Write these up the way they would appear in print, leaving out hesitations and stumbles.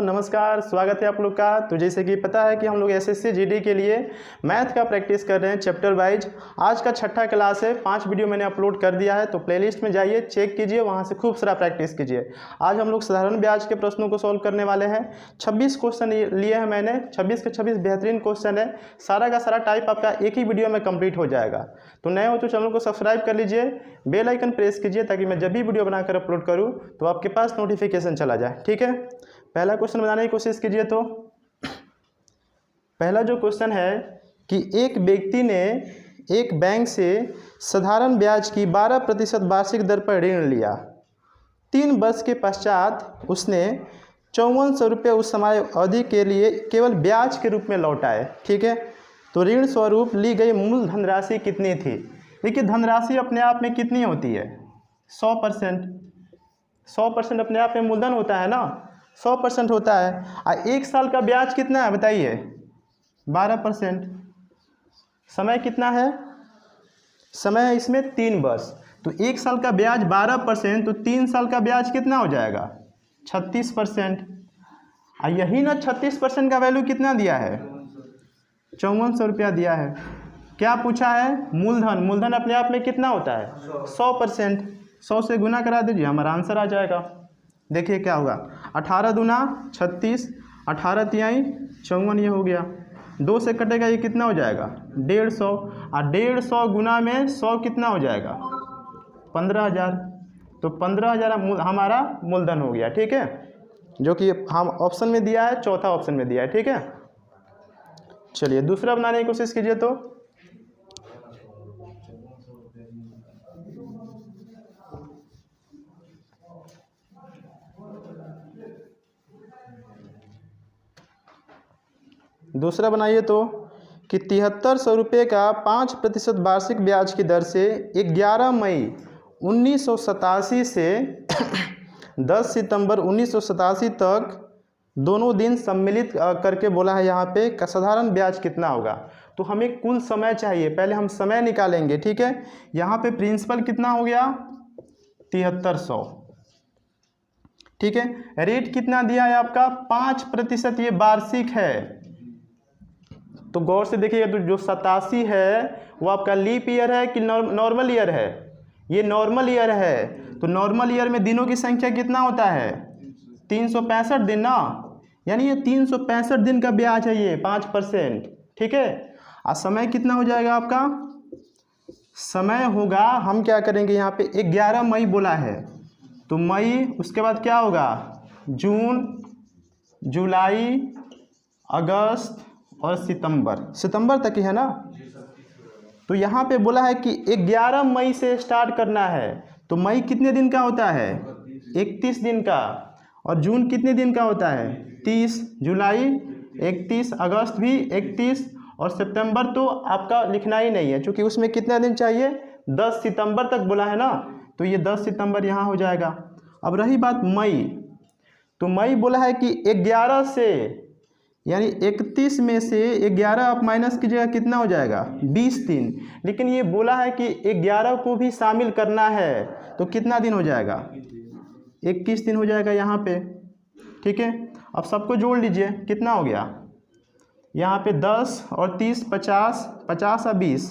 नमस्कार, स्वागत है आप लोग का। तो जैसे कि पता है कि हम लोग एसएससी जीडी के लिए मैथ का प्रैक्टिस कर रहे हैं चैप्टर वाइज। आज का छठा क्लास है, 5 वीडियो मैंने अपलोड कर दिया है, तो प्लेलिस्ट में जाइए, चेक कीजिए, वहां से खूब सारा प्रैक्टिस कीजिए। आज हम लोग साधारण ब्याज के प्रश्नों को सॉल्व करने वाले हैं। 26 क्वेश्चन लिए हैं मैंने, 26 के 26 बेहतरीन क्वेश्चन है। सारा का सारा टाइप आपका एक ही वीडियो में कंप्लीट हो जाएगा। तो नए हो तो चैनल को सब्सक्राइब कर लीजिए, बेल आइकन प्रेस कीजिए, ताकि मैं जब भी वीडियो बनाकर अपलोड करूँ तो आपके पास नोटिफिकेशन चला जाए। ठीक है, पहला क्वेश्चन बनाने की कोशिश कीजिए। तो पहला जो क्वेश्चन है कि एक व्यक्ति ने एक बैंक से साधारण ब्याज की 12% वार्षिक दर पर ऋण लिया। 3 वर्ष के पश्चात उसने 5400 रुपये उस समय अवधि के लिए केवल ब्याज के रूप में लौटाए। ठीक है, तो ऋण स्वरूप ली गई मूल धनराशि कितनी थी? देखिए, धनराशि अपने आप में कितनी होती है? 100%। 100% अपने आप में मूलधन होता है ना, 100% होता है। और 1 साल का ब्याज कितना है बताइए? 12%। समय कितना है? समय है इसमें 3 वर्ष। तो 1 साल का ब्याज 12%, तो 3 साल का ब्याज कितना हो जाएगा? 36%। और यही ना 36% का वैल्यू कितना दिया है? 5400 रुपया दिया है। क्या पूछा है? मूलधन। मूलधन अपने आप में कितना होता है? 100%। 100 से गुना करा दीजिए, हमारा आंसर आ जाएगा। देखिए क्या होगा, 18 दूना 36, 18 तिहाई 54, ये हो गया। 2 से कटेगा, ये कितना हो जाएगा? 150। और 150 गुना में 100 कितना हो जाएगा? 15,000। तो 15,000 हमारा मूलधन हो गया। ठीक है, जो कि हम ऑप्शन में दिया है, चौथा ऑप्शन में दिया है। ठीक है, चलिए दूसरा बनाने की कोशिश कीजिए। तो दूसरा बनाइए तो कि 7300 रुपये का 5% वार्षिक ब्याज की दर से 11 मई 1987 से 10 सितंबर 1987 तक दोनों दिन सम्मिलित करके बोला है यहाँ पे का साधारण ब्याज कितना होगा। तो हमें कुल समय चाहिए, पहले हम समय निकालेंगे। ठीक है, यहाँ पे प्रिंसिपल कितना हो गया? 7300। ठीक है, रेट कितना दिया है आपका? 5%। ये वार्षिक है, तो गौर से देखिएगा। तो जो 87 है वो आपका लीप ईयर है कि नॉर्मल ईयर है? ये नॉर्मल ईयर है। तो नॉर्मल ईयर में दिनों की संख्या कितना होता है? 365 दिन ना, यानी ये 365 दिन का ब्याज है ये 5%। ठीक है, और समय कितना हो जाएगा आपका? समय होगा, हम क्या करेंगे यहाँ पे 11 मई बोला है, तो मई, उसके बाद क्या होगा? जून, जुलाई, अगस्त और सितंबर तक ही है ना। तो यहाँ पे बोला है कि 11 मई से स्टार्ट करना है। तो मई कितने दिन का होता है? 31 दिन का। और जून कितने दिन का होता है? 30, जुलाई 31, अगस्त भी 31, और सितंबर तो आपका लिखना ही नहीं है, क्योंकि उसमें कितना दिन चाहिए? 10 सितंबर तक बोला है ना, तो ये 10 सितंबर यहाँ हो जाएगा। अब रही बात मई, तो मई बोला है कि 11 से, यानी 31 में से 11 आप माइनस कीजिएगा, कितना हो जाएगा? 20 दिन। लेकिन ये बोला है कि 11 को भी शामिल करना है, तो कितना दिन हो जाएगा? 21 दिन हो जाएगा यहाँ पे। ठीक है, अब सबको जोड़ लीजिए, कितना हो गया? यहाँ पे 10 और 30 50, 50 और 20,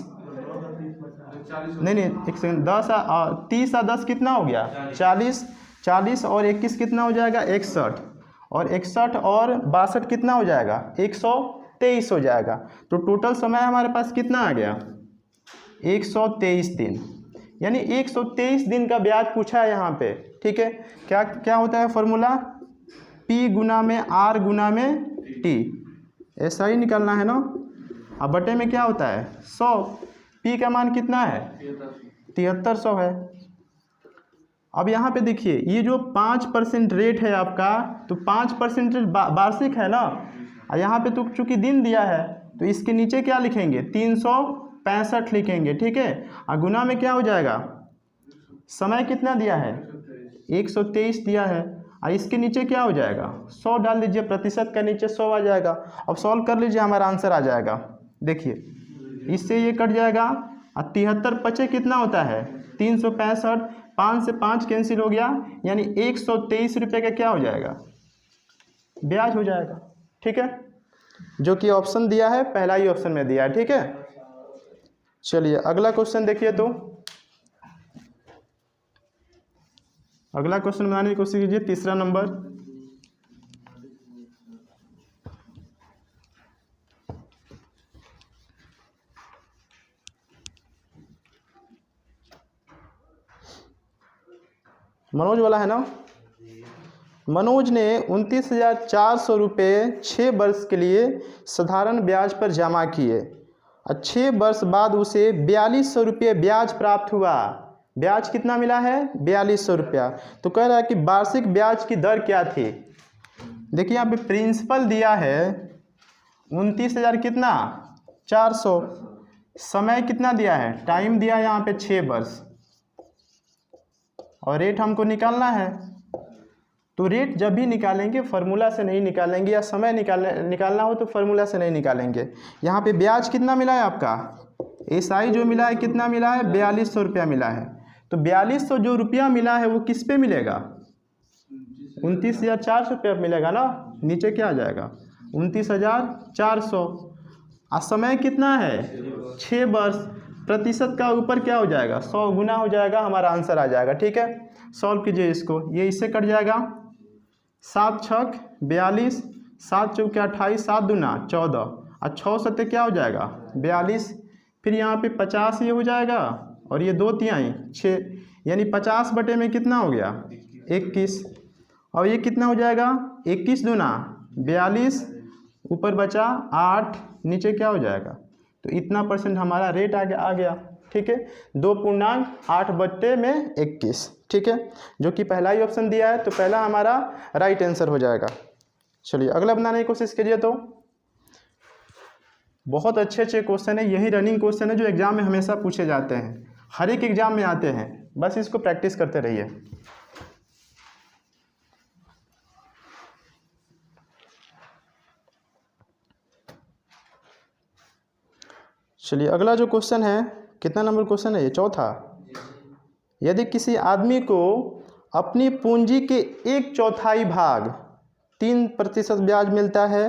नहीं एक सेकंड, 10 और 30 और 10 कितना हो गया? 40, 40 और 21 कितना हो जाएगा? 61, और 61 और 62 कितना हो जाएगा? 123 हो जाएगा। तो टोटल समय हमारे पास कितना आ गया? 123 दिन, यानी 123 दिन का ब्याज पूछा है यहाँ पे। ठीक है, क्या क्या होता है फॉर्मूला? P गुना में R गुना में T, ऐसा ही निकालना है ना। अब बटे में क्या होता है? 100। P का मान कितना है? 7300 है। अब यहाँ पे देखिए, ये जो 5% रेट है आपका, तो 5% वार्षिक है ना, और यहाँ पे तो चूंकि दिन दिया है, तो इसके नीचे क्या लिखेंगे? 365 लिखेंगे। ठीक है, और गुना में क्या हो जाएगा? समय कितना दिया है? 123 दिया है, और इसके नीचे क्या हो जाएगा? 100 डाल दीजिए, प्रतिशत का नीचे 100 आ जाएगा। अब सॉल्व कर लीजिए, हमारा आंसर आ जाएगा। देखिए, इससे ये कट जाएगा, और 73 पचे कितना होता है? 365, 5 से 5 कैंसिल हो गया, यानी 123 रुपये का क्या हो जाएगा? ब्याज हो जाएगा। ठीक है, जो कि ऑप्शन दिया है पहला ही ऑप्शन में दिया है। ठीक है, चलिए अगला क्वेश्चन देखिए। तो अगला क्वेश्चन बनाने की कोशिश कीजिए, तीसरा नंबर। मनोज वाला है ना। मनोज ने 29,400 रुपये 6 वर्ष के लिए साधारण ब्याज पर जमा किए और 6 वर्ष बाद उसे 4200 रुपये ब्याज प्राप्त हुआ। ब्याज कितना मिला है? 4200 रुपया। तो कह रहा है कि वार्षिक ब्याज की दर क्या थी। देखिए यहाँ पे प्रिंसिपल दिया है 29,000 कितना 400, समय कितना दिया है, टाइम दिया है यहाँ पे 6 वर्ष, और रेट हमको निकालना है। तो रेट जब भी निकालेंगे फार्मूला से नहीं निकालेंगे, या समय निकालना हो तो फार्मूला से नहीं निकालेंगे। यहाँ पे ब्याज कितना मिला है आपका, एसआई जो मिला है कितना मिला है, 4200 रुपया मिला है। तो 4200 जो रुपया मिला है वो किस पे मिलेगा, 29,400 रुपया मिलेगा ना। नीचे क्या आ जाएगा 29,400, और समय कितना है 6 वर्ष, प्रतिशत का ऊपर क्या हो जाएगा 100 गुना हो जाएगा, हमारा आंसर आ जाएगा। ठीक है, सॉल्व कीजिए इसको, ये इससे कट जाएगा, 7 छक 42, 7 चौके 28, 7 दूना 14, और 6 सत्ते क्या हो जाएगा 42, फिर यहाँ पे 50 ये हो जाएगा, और ये 2 तिहाई 6, यानी 50 बटे में कितना हो गया 21, और ये कितना हो जाएगा 21 दूना 42, ऊपर बचा 8, नीचे क्या हो जाएगा, तो इतना परसेंट हमारा रेट आ गया। ठीक है, 2.8 बटे में 21। ठीक है, जो कि पहला ही ऑप्शन दिया है, तो पहला हमारा राइट आंसर हो जाएगा। चलिए अगला बनाने की कोशिश करिए। तो बहुत अच्छे क्वेश्चन है, यही रनिंग क्वेश्चन है जो एग्जाम में हमेशा पूछे जाते हैं, हर एक एग्जाम में आते हैं, बस इसको प्रैक्टिस करते रहिए। चलिए अगला जो क्वेश्चन है, कितना नंबर क्वेश्चन है ये, चौथा। यदि किसी आदमी को अपनी पूंजी के 1/4 भाग 3% ब्याज मिलता है,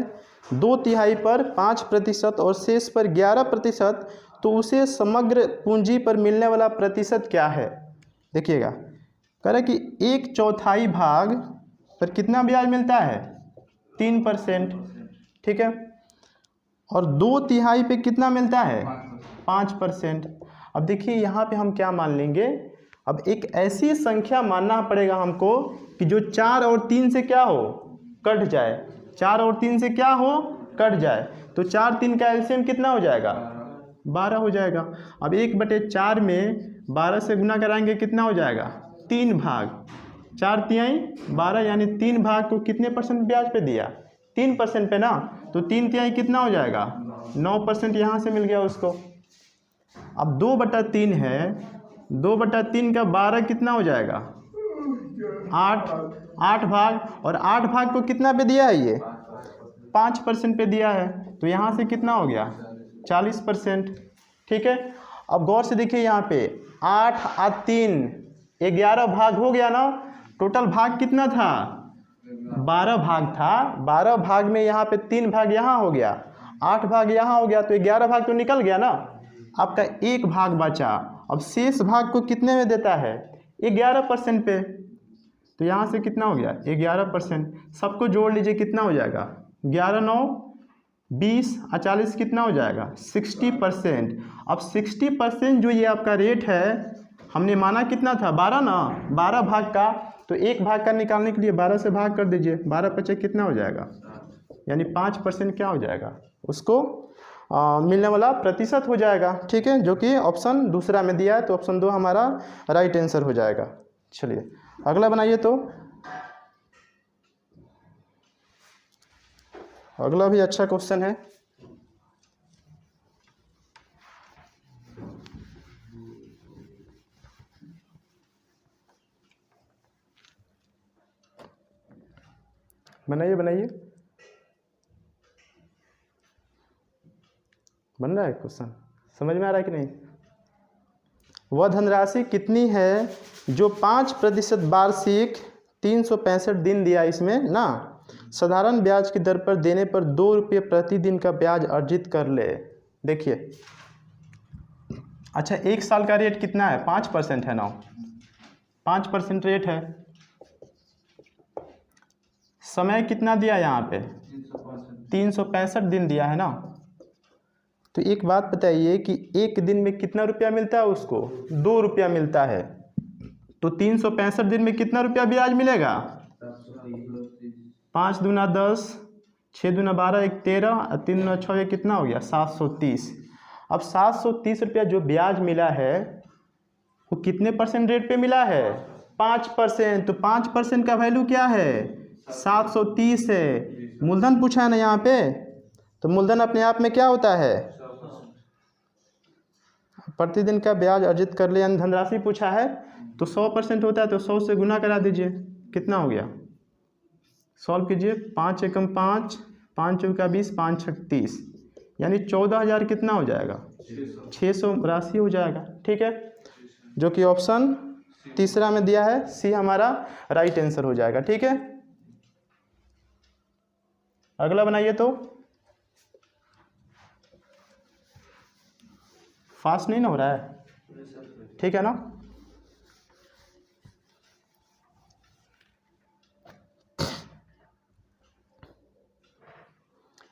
2/3 पर 5% और शेष पर 11%, तो उसे समग्र पूंजी पर मिलने वाला प्रतिशत क्या है। देखिएगा, कह रहा है कि 1/4 भाग पर कितना ब्याज मिलता है 3%। ठीक है, और 2/3 पे कितना मिलता है 5%। अब देखिए यहाँ पे हम क्या मान लेंगे, अब एक ऐसी संख्या मानना पड़ेगा हमको कि जो 4 और 3 से क्या हो कट जाए, 4 और 3 से क्या हो कट जाए। तो 4 3 का एलसीएम कितना हो जाएगा 12 हो जाएगा। अब 1/4 में 12 से गुना कराएंगे कितना हो जाएगा 3 भाग, 4 तिहाई 12, यानी 3 भाग को कितने परसेंट ब्याज पे दिया 3% पे ना, तो 3 तिहाई कितना हो जाएगा 9% यहाँ से मिल गया उसको। अब 2/3 है, 2/3 का 12 कितना हो जाएगा 8 भाग, और 8 भाग को कितना पे दिया है ये 5% पे दिया है, तो यहाँ से कितना हो गया 40%। ठीक है, अब गौर से देखिए यहाँ पे 8 और 3 11 भाग हो गया ना, टोटल भाग कितना था 12 भाग था, 12 भाग में यहाँ पे 3 भाग यहाँ हो गया, 8 भाग यहाँ हो गया, तो 11 भाग तो निकल गया ना, आपका 1 भाग बचा। अब शेष भाग को कितने में देता है 11% पे, तो यहाँ से कितना हो गया 11%, सबको जोड़ लीजिए कितना हो जाएगा 11 9 20 और 40 कितना हो जाएगा 60%। अब 60% जो ये आपका रेट है, हमने माना कितना था 12 ना, 12 भाग का, तो 1 भाग का निकालने के लिए 12 से भाग कर दीजिए, 12 कितना हो जाएगा, यानी 5% क्या हो जाएगा उसको मिलने वाला प्रतिशत हो जाएगा। ठीक है, जो कि ऑप्शन दूसरा में दिया है, तो ऑप्शन 2 हमारा राइट आंसर हो जाएगा। चलिए अगला बनाइए। तो अगला भी अच्छा क्वेश्चन है, बनाइए बन रहा है क्वेश्चन, समझ में आ रहा है कि नहीं। वह धनराशि कितनी है जो 5% वार्षिक 365 दिन दिया इसमें ना, साधारण ब्याज की दर पर देने पर 2 रुपये प्रतिदिन का ब्याज अर्जित कर ले। देखिए, अच्छा 1 साल का रेट कितना है? 5% है ना, 5% रेट है। समय कितना दिया यहाँ पे? 365 दिन दिया है ना। तो एक बात बताइए कि एक दिन में कितना रुपया मिलता है उसको? 2 रुपया मिलता है। तो 365 दिन में कितना रुपया ब्याज मिलेगा? 5 दूना 10, 6 दूना 12, 1 13, 3 दूना 6, ये कितना हो गया? 730। अब 730 रुपया जो ब्याज मिला है वो कितने परसेंट रेट पे मिला है? 5%। तो 5% का वैल्यू क्या है? 730 है। मूलधन पूछा है ना यहाँ पे, तो मूलधन अपने आप में क्या होता है? प्रतिदिन का ब्याज अर्जित कर ले, यानी धनराशि पूछा है तो 100% होता है, तो 100 से गुना करा दीजिए। कितना हो गया? सॉल्व कीजिए। 5 एकम 5, 5 चौका 20, 5 छक 30, यानी 14,000 कितना हो जाएगा? 600 राशि हो जाएगा। ठीक है, जो कि ऑप्शन तीसरा में दिया है, सी हमारा राइट आंसर हो जाएगा। ठीक है, अगला बनाइए। तो फास्ट नहीं ना हो रहा है, ठीक है ना।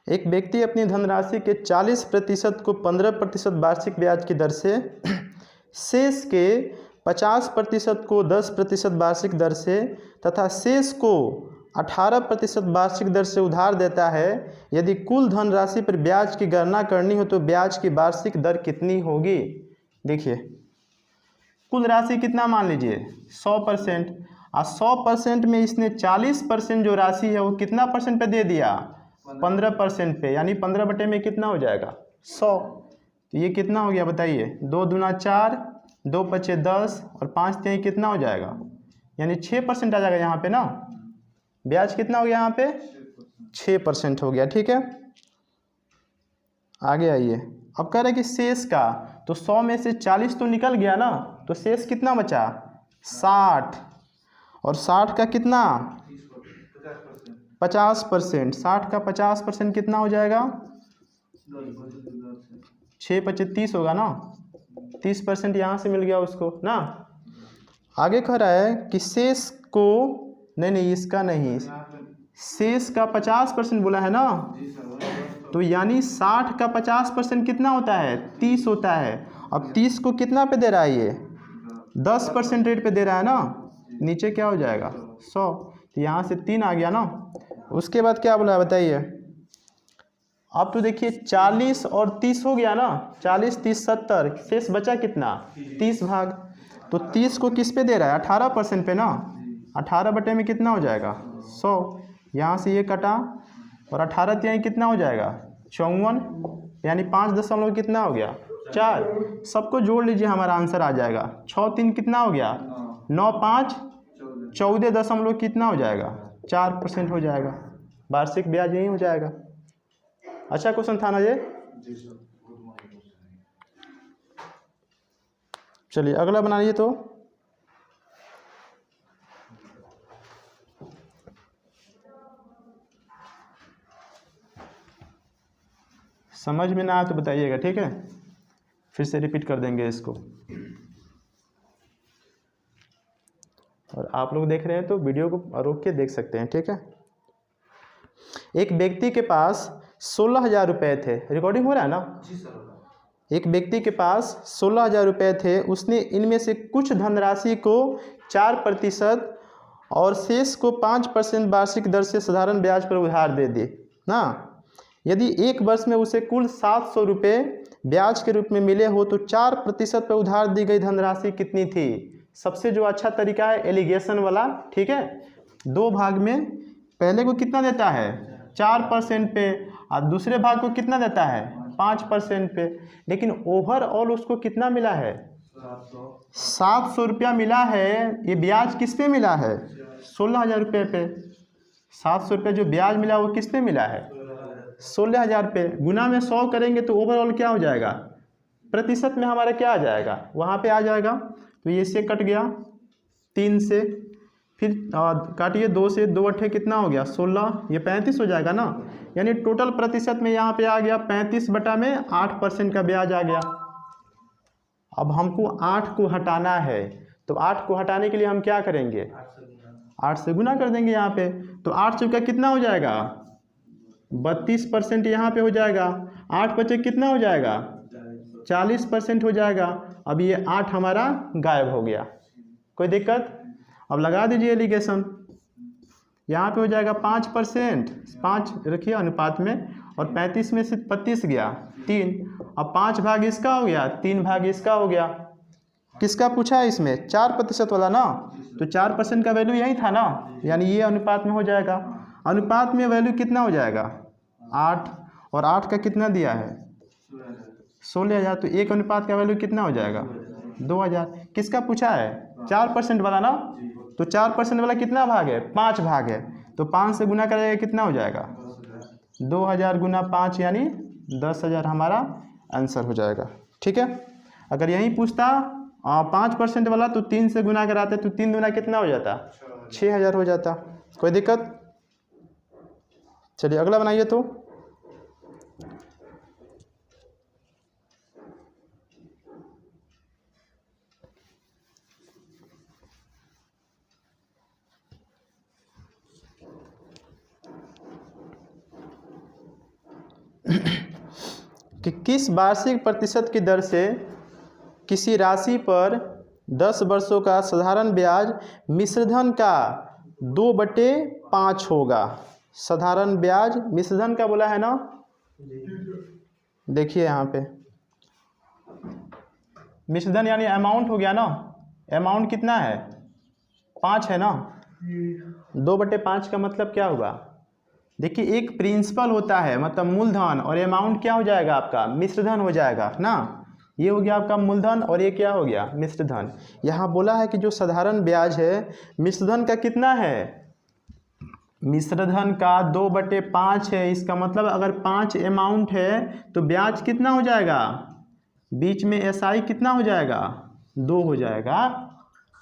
एक व्यक्ति अपनी धनराशि के 40% को 15% वार्षिक ब्याज की दर से, शेष के 50% को 10% वार्षिक दर से तथा शेष को 18% वार्षिक दर से उधार देता है। यदि कुल धनराशि पर ब्याज की गणना करनी हो तो ब्याज की वार्षिक दर कितनी होगी? देखिए, कुल राशि कितना मान लीजिए? 100%, और 100% में इसने 40% जो राशि है वो कितना परसेंट पे दे दिया? 15% पे, यानी 15 बटे में कितना हो जाएगा? 100। तो ये कितना हो गया बताइए? 2 दूना 4, 2 पचे 10 और 5 3 कितना हो जाएगा? यानी 6% आ जाएगा यहाँ पे ना। ब्याज कितना हो गया यहाँ पे? 6% हो गया। ठीक है, आगे आइए। अब कह रहे हैं कि शेष का, तो 100 में से 40 तो निकल गया ना, तो शेष कितना बचा? 60। और 60 का कितना? 50%। 60 का 50% कितना हो जाएगा? 6 पचे 30 होगा ना। 30% यहाँ से मिल गया उसको ना। आगे कह रहा है कि शेष को, नहीं इसका नहीं, शेष का 50% बोला है ना, तो यानी 60 का 50% कितना होता है? 30 होता है। अब 30 को कितना पे दे रहा है? ये 10% रेट पे दे रहा है ना। नीचे क्या हो जाएगा? 100। तो यहाँ से 3 आ गया ना। उसके बाद क्या बोला है बताइए? अब तो देखिए 40 और 30 हो गया ना, 40 30 70, शेष बचा कितना? 30 भाग। तो 30 को किस पे दे रहा है? 18% पे ना। 18 बटे में कितना हो जाएगा? 100। यहाँ से ये कटा और 18 यहाँ कितना हो जाएगा? 54, यानी 5 दशमलव कितना हो गया? 4। सबको जोड़ लीजिए, हमारा आंसर आ जाएगा। 6 3 कितना हो गया? 9 5 14 दशमलव कितना हो जाएगा? 4% हो जाएगा। वार्षिक ब्याज यही हो जाएगा। अच्छा क्वेश्चन था ना ये। चलिए अगला बना लीजिए। तो समझ में ना आया तो बताइएगा, ठीक है, फिर से रिपीट कर देंगे इसको। और आप लोग देख रहे हैं तो वीडियो को रोक के देख सकते हैं, ठीक है। एक व्यक्ति के पास 16,000 रुपये थे। रिकॉर्डिंग हो रहा है ना? जी सर। एक व्यक्ति के पास 16,000 रुपये थे। उसने इनमें से कुछ धनराशि को 4% और शेष को 5% वार्षिक दर से साधारण ब्याज पर उधार दे दी ना। यदि एक वर्ष में उसे कुल 700 रुपये ब्याज के रूप में मिले हो तो 4% पर उधार दी गई धनराशि कितनी थी? सबसे जो अच्छा तरीका है एलिगेशन वाला, ठीक है। 2 भाग में, पहले को कितना देता है? 4% पे, और दूसरे भाग को कितना देता है? 5% पे। लेकिन ओवरऑल उसको कितना मिला है? 700 रुपया मिला है। ये ब्याज किस पे मिला है? 16,000 रुपये पे। 700 रुपये जो ब्याज मिला वो किस पे मिला है? 16,000 पे। गुना में 100 करेंगे तो ओवरऑल क्या हो जाएगा? प्रतिशत में हमारा क्या आ जाएगा? वहाँ पे आ जाएगा। तो ये से कट गया 3 से, फिर काटिए 2 से 2 अट्ठे कितना हो गया 16, ये 35 हो जाएगा ना। यानी टोटल प्रतिशत में यहाँ पे आ गया 35/8% का ब्याज आ गया। अब हमको 8 को हटाना है, तो 8 को हटाने के लिए हम क्या करेंगे, 8 से गुना कर देंगे यहाँ पे। तो 8 चौका कितना हो जाएगा 32% यहाँ पे हो जाएगा। 8 बचे कितना हो जाएगा 40% हो जाएगा। अब ये 8 हमारा गायब हो गया, कोई दिक्कत। अब लगा दीजिए एलिगेशन, यहाँ पे हो जाएगा 5%, 5 रखिए अनुपात में, और 35 में से 32 गया 3। अब 5 भाग इसका हो गया, 3 भाग इसका हो गया। किसका पूछा है इसमें 4% वाला ना, तो 4% का वैल्यू यही था ना, यानी ये अनुपात में हो जाएगा। अनुपात में वैल्यू कितना हो जाएगा 8, और 8 का कितना दिया है 16,000, तो 1 अनुपात का वैल्यू कितना हो जाएगा 2,000। किसका पूछा है 4% वाला ना, तो 4% वाला कितना भाग है 5 भाग है, तो 5 से गुना करेगा कितना हो जाएगा 2,000 गुना 5 यानी 10,000 हमारा आंसर हो जाएगा। ठीक है। अगर यही पूछता 5% वाला तो 3 से गुना कराते, तो 3 गुना कितना हो जाता 6,000 हो जाता। कोई दिक्कत। चलिए अगला बनाइए। तो कि किस वार्षिक प्रतिशत की दर से किसी राशि पर 10 वर्षों का साधारण ब्याज मिश्रधन का 2/5 होगा। साधारण ब्याज मिश्रधन का बोला है ना, देखिए यहाँ पे मिश्रधन यानी अमाउंट हो गया ना, अमाउंट कितना है 5 है ना, 2/5 का मतलब क्या हुआ, देखिए एक प्रिंसिपल होता है मतलब मूलधन, और अमाउंट क्या हो जाएगा आपका मिश्रधन हो जाएगा ना। ये हो गया आपका मूलधन और ये क्या हो गया मिश्रधन। यहाँ बोला है कि जो साधारण ब्याज है मिश्रधन का कितना है, मिश्रधन का 2/5 है। इसका मतलब अगर 5 अमाउंट है तो ब्याज कितना हो जाएगा, बीच में एसआई कितना हो जाएगा 2 हो जाएगा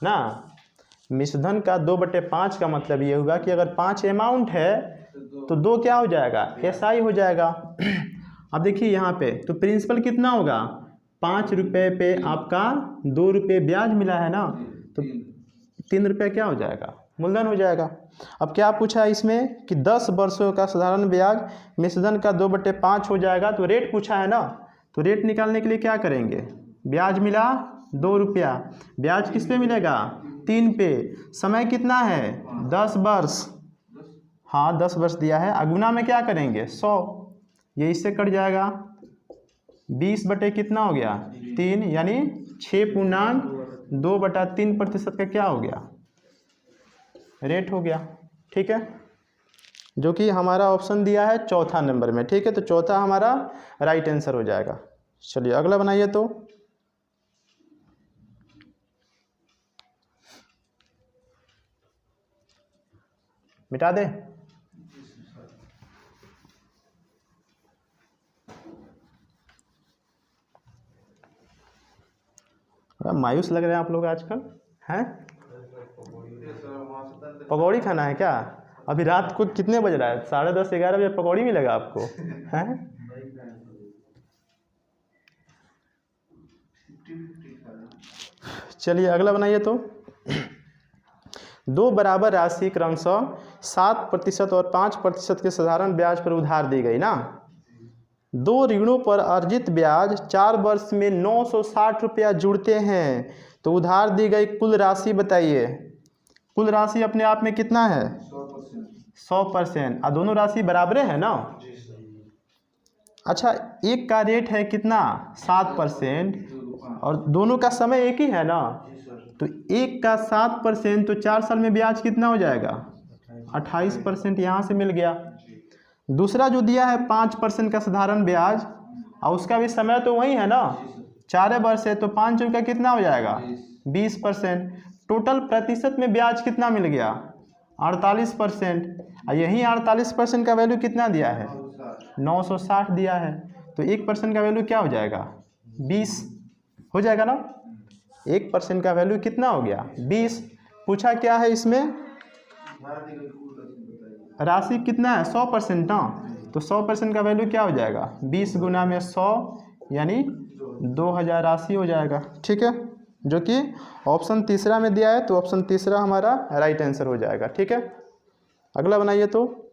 ना। मिश्रधन का 2/5 का मतलब ये होगा कि अगर 5 अमाउंट है तो 2 क्या हो जाएगा एसआई हो जाएगा। अब देखिए यहाँ पे तो प्रिंसिपल कितना होगा 5 रुपये पे आपका 2 रुपये ब्याज मिला है ना, तो 3 रुपये क्या हो जाएगा मूलधन हो जाएगा। अब क्या पूछा है इसमें कि 10 वर्षों का साधारण ब्याज मिश्रधन का 2/5 हो जाएगा, तो रेट पूछा है ना, तो रेट निकालने के लिए क्या करेंगे, ब्याज मिला 2 रुपया, ब्याज किस पे मिलेगा 3 पे, समय कितना है 10 वर्ष, हाँ 10 वर्ष दिया है, अगुना में क्या करेंगे 100, ये इससे कट जाएगा 20 बटे कितना हो गया 3, यानी 6.2/3% का क्या हो गया रेट हो गया। ठीक है, जो कि हमारा ऑप्शन दिया है चौथा नंबर में। ठीक है, तो चौथा हमारा राइट आंसर हो जाएगा। चलिए अगला बनाइए। तो मिटा दे, मायूस लग रहे हैं आप लोग आजकल हैं। पकौड़ी खाना है क्या, अभी रात को कितने बज रहा है 10:30 11 बजे पकौड़ी मिलेगा आपको हैं। चलिए अगला बनाइए। तो 2 बराबर राशि क्रमशः 7% और 5% के साधारण ब्याज पर उधार दी गई ना। 2 ऋणों पर अर्जित ब्याज 4 वर्ष में 960 रुपया जुड़ते हैं, तो उधार दी गई कुल राशि बताइए। कुल राशि अपने आप में कितना है 100%, और दोनों राशि बराबर है ना। अच्छा, एक का रेट है कितना 7% और दोनों का समय एक ही है ना, तो एक का 7% तो 4 साल में ब्याज कितना हो जाएगा 28%, यहाँ से मिल गया। दूसरा जो दिया है 5% का साधारण ब्याज, और उसका भी समय तो वही है ना 4 वर्ष है, तो 5 का कितना हो जाएगा 20%। टोटल प्रतिशत में ब्याज कितना मिल गया 48%, और यही 48% का वैल्यू कितना दिया है 960 दिया है, तो 1% का वैल्यू क्या हो जाएगा 20 हो जाएगा ना। 1% का वैल्यू कितना हो गया 20। पूछा क्या है इसमें राशि कितना है 100% ना, तो 100% का वैल्यू क्या हो जाएगा 20 गुना में 100 यानी 2000 राशि हो जाएगा। ठीक है, जो कि ऑप्शन तीसरा में दिया है, तो ऑप्शन तीसरा हमारा राइट आंसर हो जाएगा। ठीक है, अगला बनाइए। तो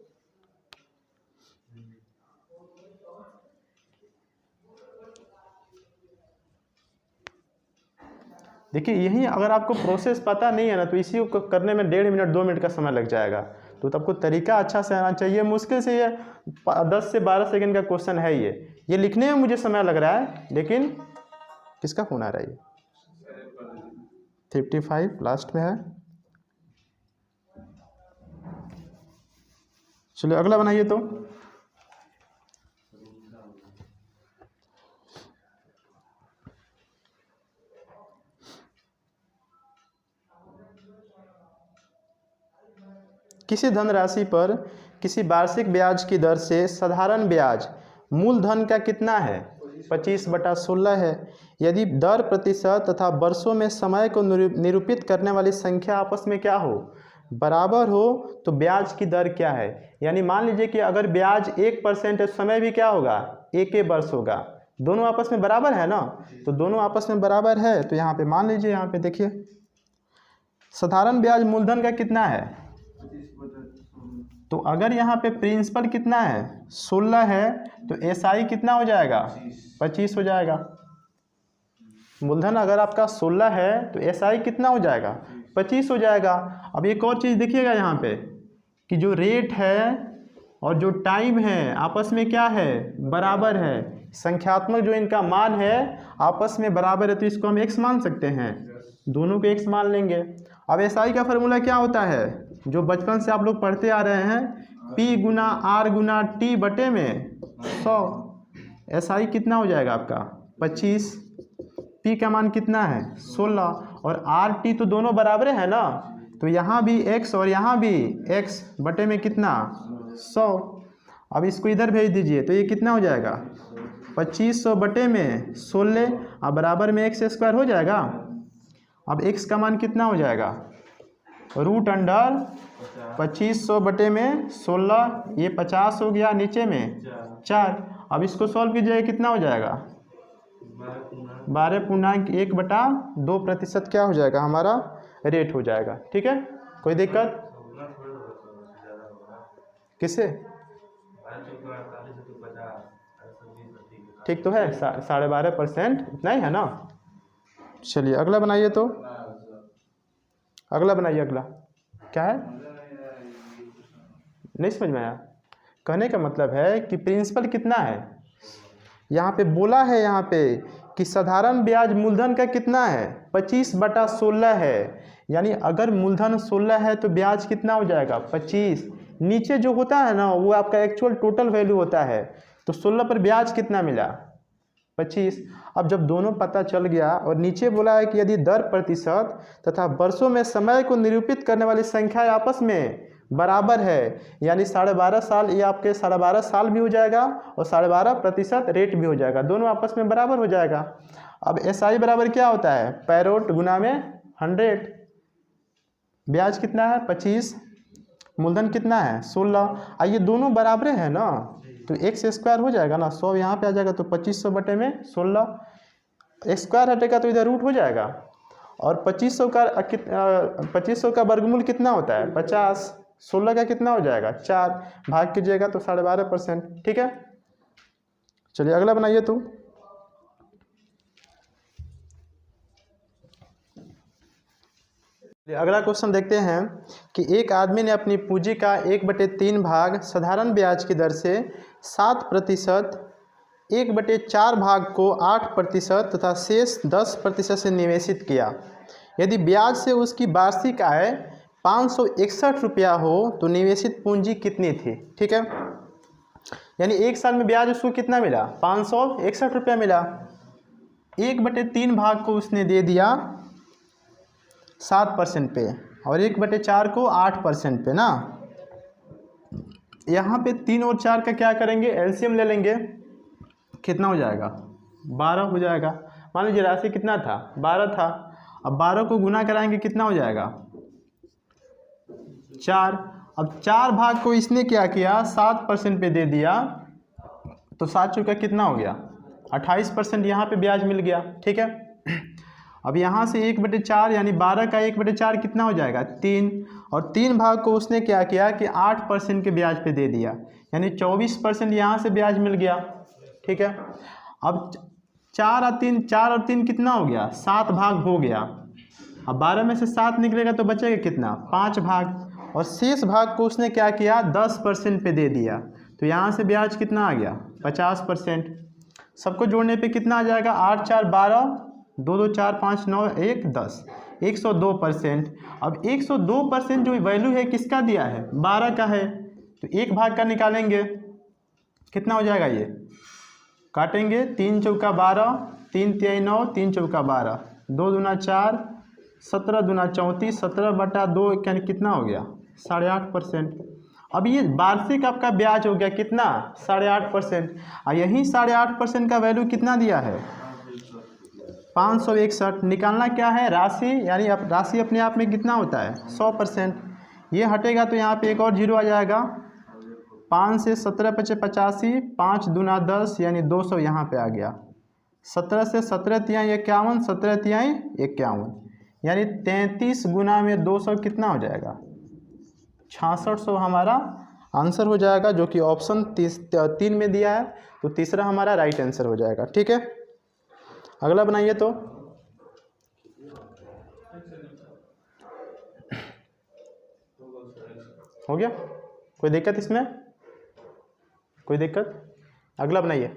देखिए यही अगर आपको प्रोसेस पता नहीं है ना, तो इसी को करने में 1.5 मिनट 2 मिनट का समय लग जाएगा। तो आपको तरीका अच्छा से आना चाहिए। मुश्किल से ये 10 से 12 सेकंड का क्वेश्चन है। ये लिखने में मुझे समय लग रहा है, लेकिन किसका फोन आ रहा है? ये 55 लास्ट में है। चलिए अगला बनाइए। तो किसी धनराशि पर किसी वार्षिक ब्याज की दर से साधारण ब्याज मूलधन का कितना है 25/16 है। यदि दर प्रतिशत तथा वर्षों में समय को निरूपित करने वाली संख्या आपस में क्या हो बराबर हो, तो ब्याज की दर क्या है। यानी मान लीजिए कि अगर ब्याज 1% है, समय भी क्या होगा 1 वर्ष होगा। दोनों आपस में बराबर है ना, तो दोनों आपस में बराबर है। तो यहाँ पे मान लीजिए, यहाँ पे देखिए साधारण ब्याज मूलधन का कितना है, तो अगर यहाँ पे प्रिंसिपल कितना है 16 है, तो एसआई कितना हो जाएगा 25 हो जाएगा। मूलधन अगर आपका 16 है तो एसआई कितना हो जाएगा 25 हो जाएगा। अब एक और चीज़ देखिएगा यहाँ पे कि जो रेट है और जो टाइम है आपस में क्या है बराबर है। संख्यात्मक जो इनका मान है आपस में बराबर है, तो इसको हम x मान सकते हैं, दोनों को x मान लेंगे। अब एसआई का फॉर्मूला क्या होता है, जो बचपन से आप लोग पढ़ते आ रहे हैं, P गुना R गुना T बटे में 100। एसआई कितना हो जाएगा आपका 25, P का मान कितना है 16 और R T तो दोनों बराबर है ना, तो यहाँ भी x और यहाँ भी x बटे में कितना 100। अब इसको इधर भेज दीजिए, तो ये कितना हो जाएगा 2500 बटे में 16 और बराबर में x² हो जाएगा। अब x का मान कितना हो जाएगा √2500 बटे में 16, ये 50 हो गया, नीचे में 4। अब इसको सॉल्व कीजिएगा, कितना हो जाएगा 12.1/2% क्या हो जाएगा हमारा रेट हो जाएगा। ठीक है, कोई दिक्कत किसे? ठीक तो है, 12.5% इतना ही है ना। चलिए अगला बनाइए। तो अगला बनाइए। अगला क्या है, नहीं समझ में आया? कहने का मतलब है कि प्रिंसिपल कितना है, यहाँ पे बोला है यहाँ पे कि साधारण ब्याज मूलधन का कितना है 25/16 है। यानी अगर मूलधन 16 है तो ब्याज कितना हो जाएगा 25। नीचे जो होता है ना वो आपका एक्चुअल टोटल वैल्यू होता है, तो 16 पर ब्याज कितना मिला 25। अब जब दोनों पता चल गया और नीचे बोला है कि यदि दर प्रतिशत तथा वर्षों में समय को निरूपित करने वाली संख्या आपस में बराबर है, यानी 12.5 साल, ये आपके 12.5 साल भी हो जाएगा और 12.5% रेट भी हो जाएगा, दोनों आपस में बराबर हो जाएगा। अब एसआई बराबर क्या होता है पैरोट गुना में 100। ब्याज कितना है 25, मूलधन कितना है 16, ये दोनों बराबर है ना, तो x² हो जाएगा ना, 100 यहाँ पे आ जाएगा, तो 2500 बटे में 16, x² हटेगा तो इधर रूट हो जाएगा। और 2500 का वर्गमूल कितना होता है 50, 16 का कितना हो जाएगा 4, भाग कीजिएगा तो 12.5%। ठीक है, चलिए अगला बनाइए। तो अगला क्वेश्चन देखते हैं कि एक आदमी ने अपनी पूंजी का 1/3 भाग साधारण ब्याज की दर से 7%, 1/4 भाग को 8% तथा शेष 10% से निवेशित किया। यदि ब्याज से उसकी वार्षिक आय 561 रुपया हो तो निवेशित पूंजी कितनी थी। ठीक है, यानी एक साल में ब्याज उसको कितना मिला 561 रुपया मिला। 1/3 भाग को उसने दे दिया 7% पे और 1/4 को 8% पे ना। यहाँ पे 3 और 4 का क्या करेंगे एलसीएम ले लेंगे, कितना हो जाएगा 12 हो जाएगा। मान लीजिए राशि कितना था 12 था, अब 12 को गुना कराएंगे कितना हो जाएगा 4। अब 4 भाग को इसने क्या किया 7% पे दे दिया, तो 7 चौका कितना हो गया 28%, यहाँ पे ब्याज मिल गया। ठीक है, अब यहाँ से 1/4 यानी 12 का 1/4 कितना हो जाएगा 3, और 3 भाग को उसने क्या किया कि 8% के ब्याज पे दे दिया, यानी 24% यहाँ से ब्याज मिल गया। ठीक है, अब 4 और 3 कितना हो गया 7 भाग हो गया। अब 12 में से 7 निकलेगा तो बचेगा कितना 5 भाग, और शेष भाग को उसने क्या किया 10% पे दे दिया, तो यहाँ से ब्याज कितना आ गया 50%। सबको जोड़ने पे कितना आ जाएगा 8 4 12, 2 2 4 5 9 1 10, 102%। अब 102% जो वैल्यू है किसका दिया है 12 का है, तो एक भाग का निकालेंगे कितना हो जाएगा, ये काटेंगे 3 चौका 12, 3 तिहाई 9, 3 चौका 12, 2 दूना 4, 17 दूना 34, 17/2 यानी कितना हो गया 8.5%। अब ये वार्षिक आपका ब्याज हो गया कितना 8.5%, और यही 8.5% का वैल्यू कितना दिया है 561। निकालना क्या है राशि, यानी राशि अपने आप में कितना होता है 100%। ये हटेगा तो यहाँ पे एक और जीरो आ जाएगा, 5 से 17 × 85, 5 दूना 10 यानी 200 यहाँ पे आ गया। 17 से 17 तिहाई 51, 17 तिहाई 51 यानी 33 गुना में 200 कितना हो जाएगा 6600 हमारा आंसर हो जाएगा, जो कि ऑप्शन 3 में दिया है, तो तीसरा हमारा राइट आंसर हो जाएगा। ठीक है, अगला बनाइए तो हो गया, कोई दिक्कत इसमें, कोई दिक्कत, अगला बनाइए।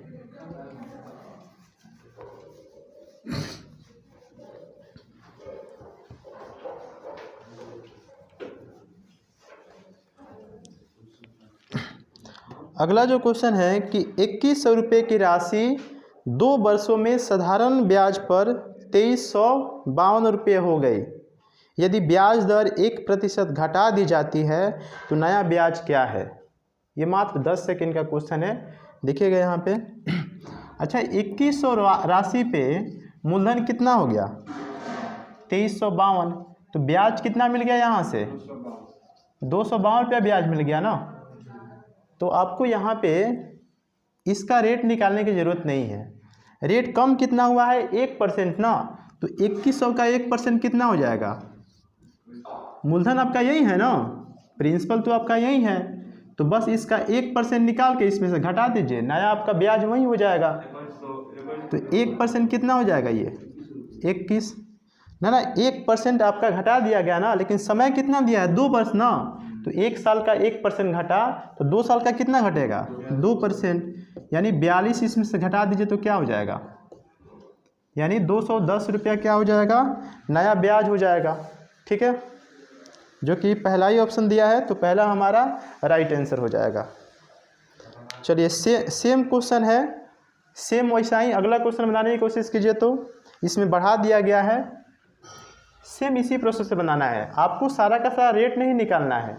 अगला जो क्वेश्चन है कि 2100 रुपये की राशि 2 वर्षों में साधारण ब्याज पर 2352 रुपये हो गई। यदि ब्याज दर 1% घटा दी जाती है तो नया ब्याज क्या है। ये मात्र 10 सेकंड का क्वेश्चन है, देखिएगा यहाँ पे। अच्छा, 2100 राशि पे मूलधन कितना हो गया 2352, तो ब्याज कितना मिल गया यहाँ से 252 रुपया ब्याज मिल गया ना। तो आपको यहाँ पे इसका रेट निकालने की ज़रूरत नहीं है। रेट कम कितना हुआ है 1% ना, तो 2100 का 1% कितना हो जाएगा, मूलधन आपका यही है ना, प्रिंसिपल तो आपका यही है, तो बस इसका 1% निकाल के इसमें से घटा दीजिए, नया आपका ब्याज वही हो जाएगा। तो 1% कितना हो जाएगा ये 21 ना 1% आपका घटा दिया गया ना, लेकिन समय कितना दिया है 2 वर्ष ना, तो 1 साल का 1% घटा तो 2 साल का कितना घटेगा 2%, यानी 42 इसमें से घटा दीजिए तो क्या हो जाएगा, यानी 210 रुपया क्या हो जाएगा नया ब्याज हो जाएगा। ठीक है, जो कि पहला ही ऑप्शन दिया है, तो पहला हमारा राइट आंसर हो जाएगा। चलिए सेम क्वेश्चन है, सेम वैसा ही अगला क्वेश्चन बनाने की कोशिश कीजिए। तो इसमें बढ़ा दिया गया है, सेम इसी प्रोसेस से बनाना है। आपको सारा का सारा रेट नहीं निकालना है,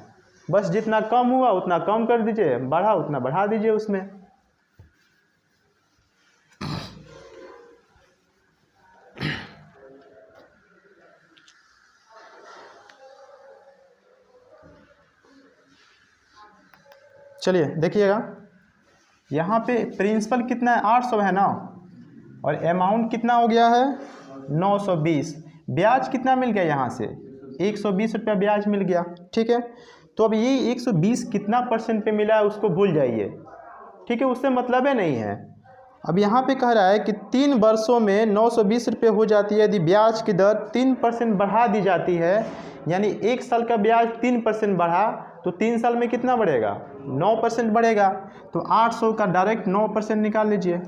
बस जितना कम हुआ उतना कम कर दीजिए, बढ़ा उतना बढ़ा दीजिए उसमें। चलिए देखिएगा, यहाँ पे प्रिंसिपल कितना है 800 है ना, और अमाउंट कितना हो गया है 920। ब्याज कितना मिल गया यहाँ से 120 रुपया ब्याज मिल गया। ठीक है, तो अब ये 120 कितना % पे मिला है उसको भूल जाइए। ठीक है, उससे मतलब ही नहीं है। अब यहाँ पे कह रहा है कि 3 वर्षों में 920 रुपये हो जाती है यदि ब्याज की दर 3% बढ़ा दी जाती है, यानी 1 साल का ब्याज 3% बढ़ा तो 3 साल में कितना बढ़ेगा 9% बढ़ेगा। तो 800 का डायरेक्ट 9% निकाल लीजिए,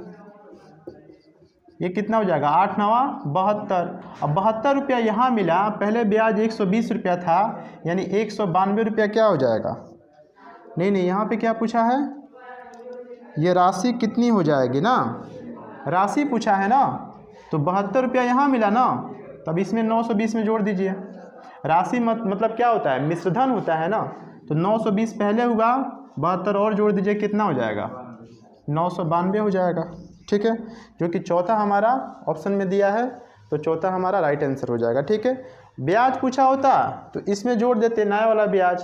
ये कितना हो जाएगा 8 9 72। अब 72 रुपया यहाँ मिला, पहले ब्याज 120 रुपया था, यानी 192 रुपया क्या हो जाएगा। नहीं यहाँ पे क्या पूछा है, ये राशि कितनी हो जाएगी ना, राशि पूछा है ना, तो 72 रुपया यहाँ मिला ना, तब इसमें 920 में जोड़ दीजिए। राशि मतलब क्या होता है मिश्रधन होता है ना, तो 920 पहले हुआ, 72 और जोड़ दीजिए, कितना हो जाएगा 992 हो जाएगा। ठीक है, जो कि चौथा हमारा ऑप्शन में दिया है, तो चौथा हमारा राइट आंसर हो जाएगा। ठीक है, ब्याज पूछा होता तो इसमें जोड़ देते नया वाला ब्याज,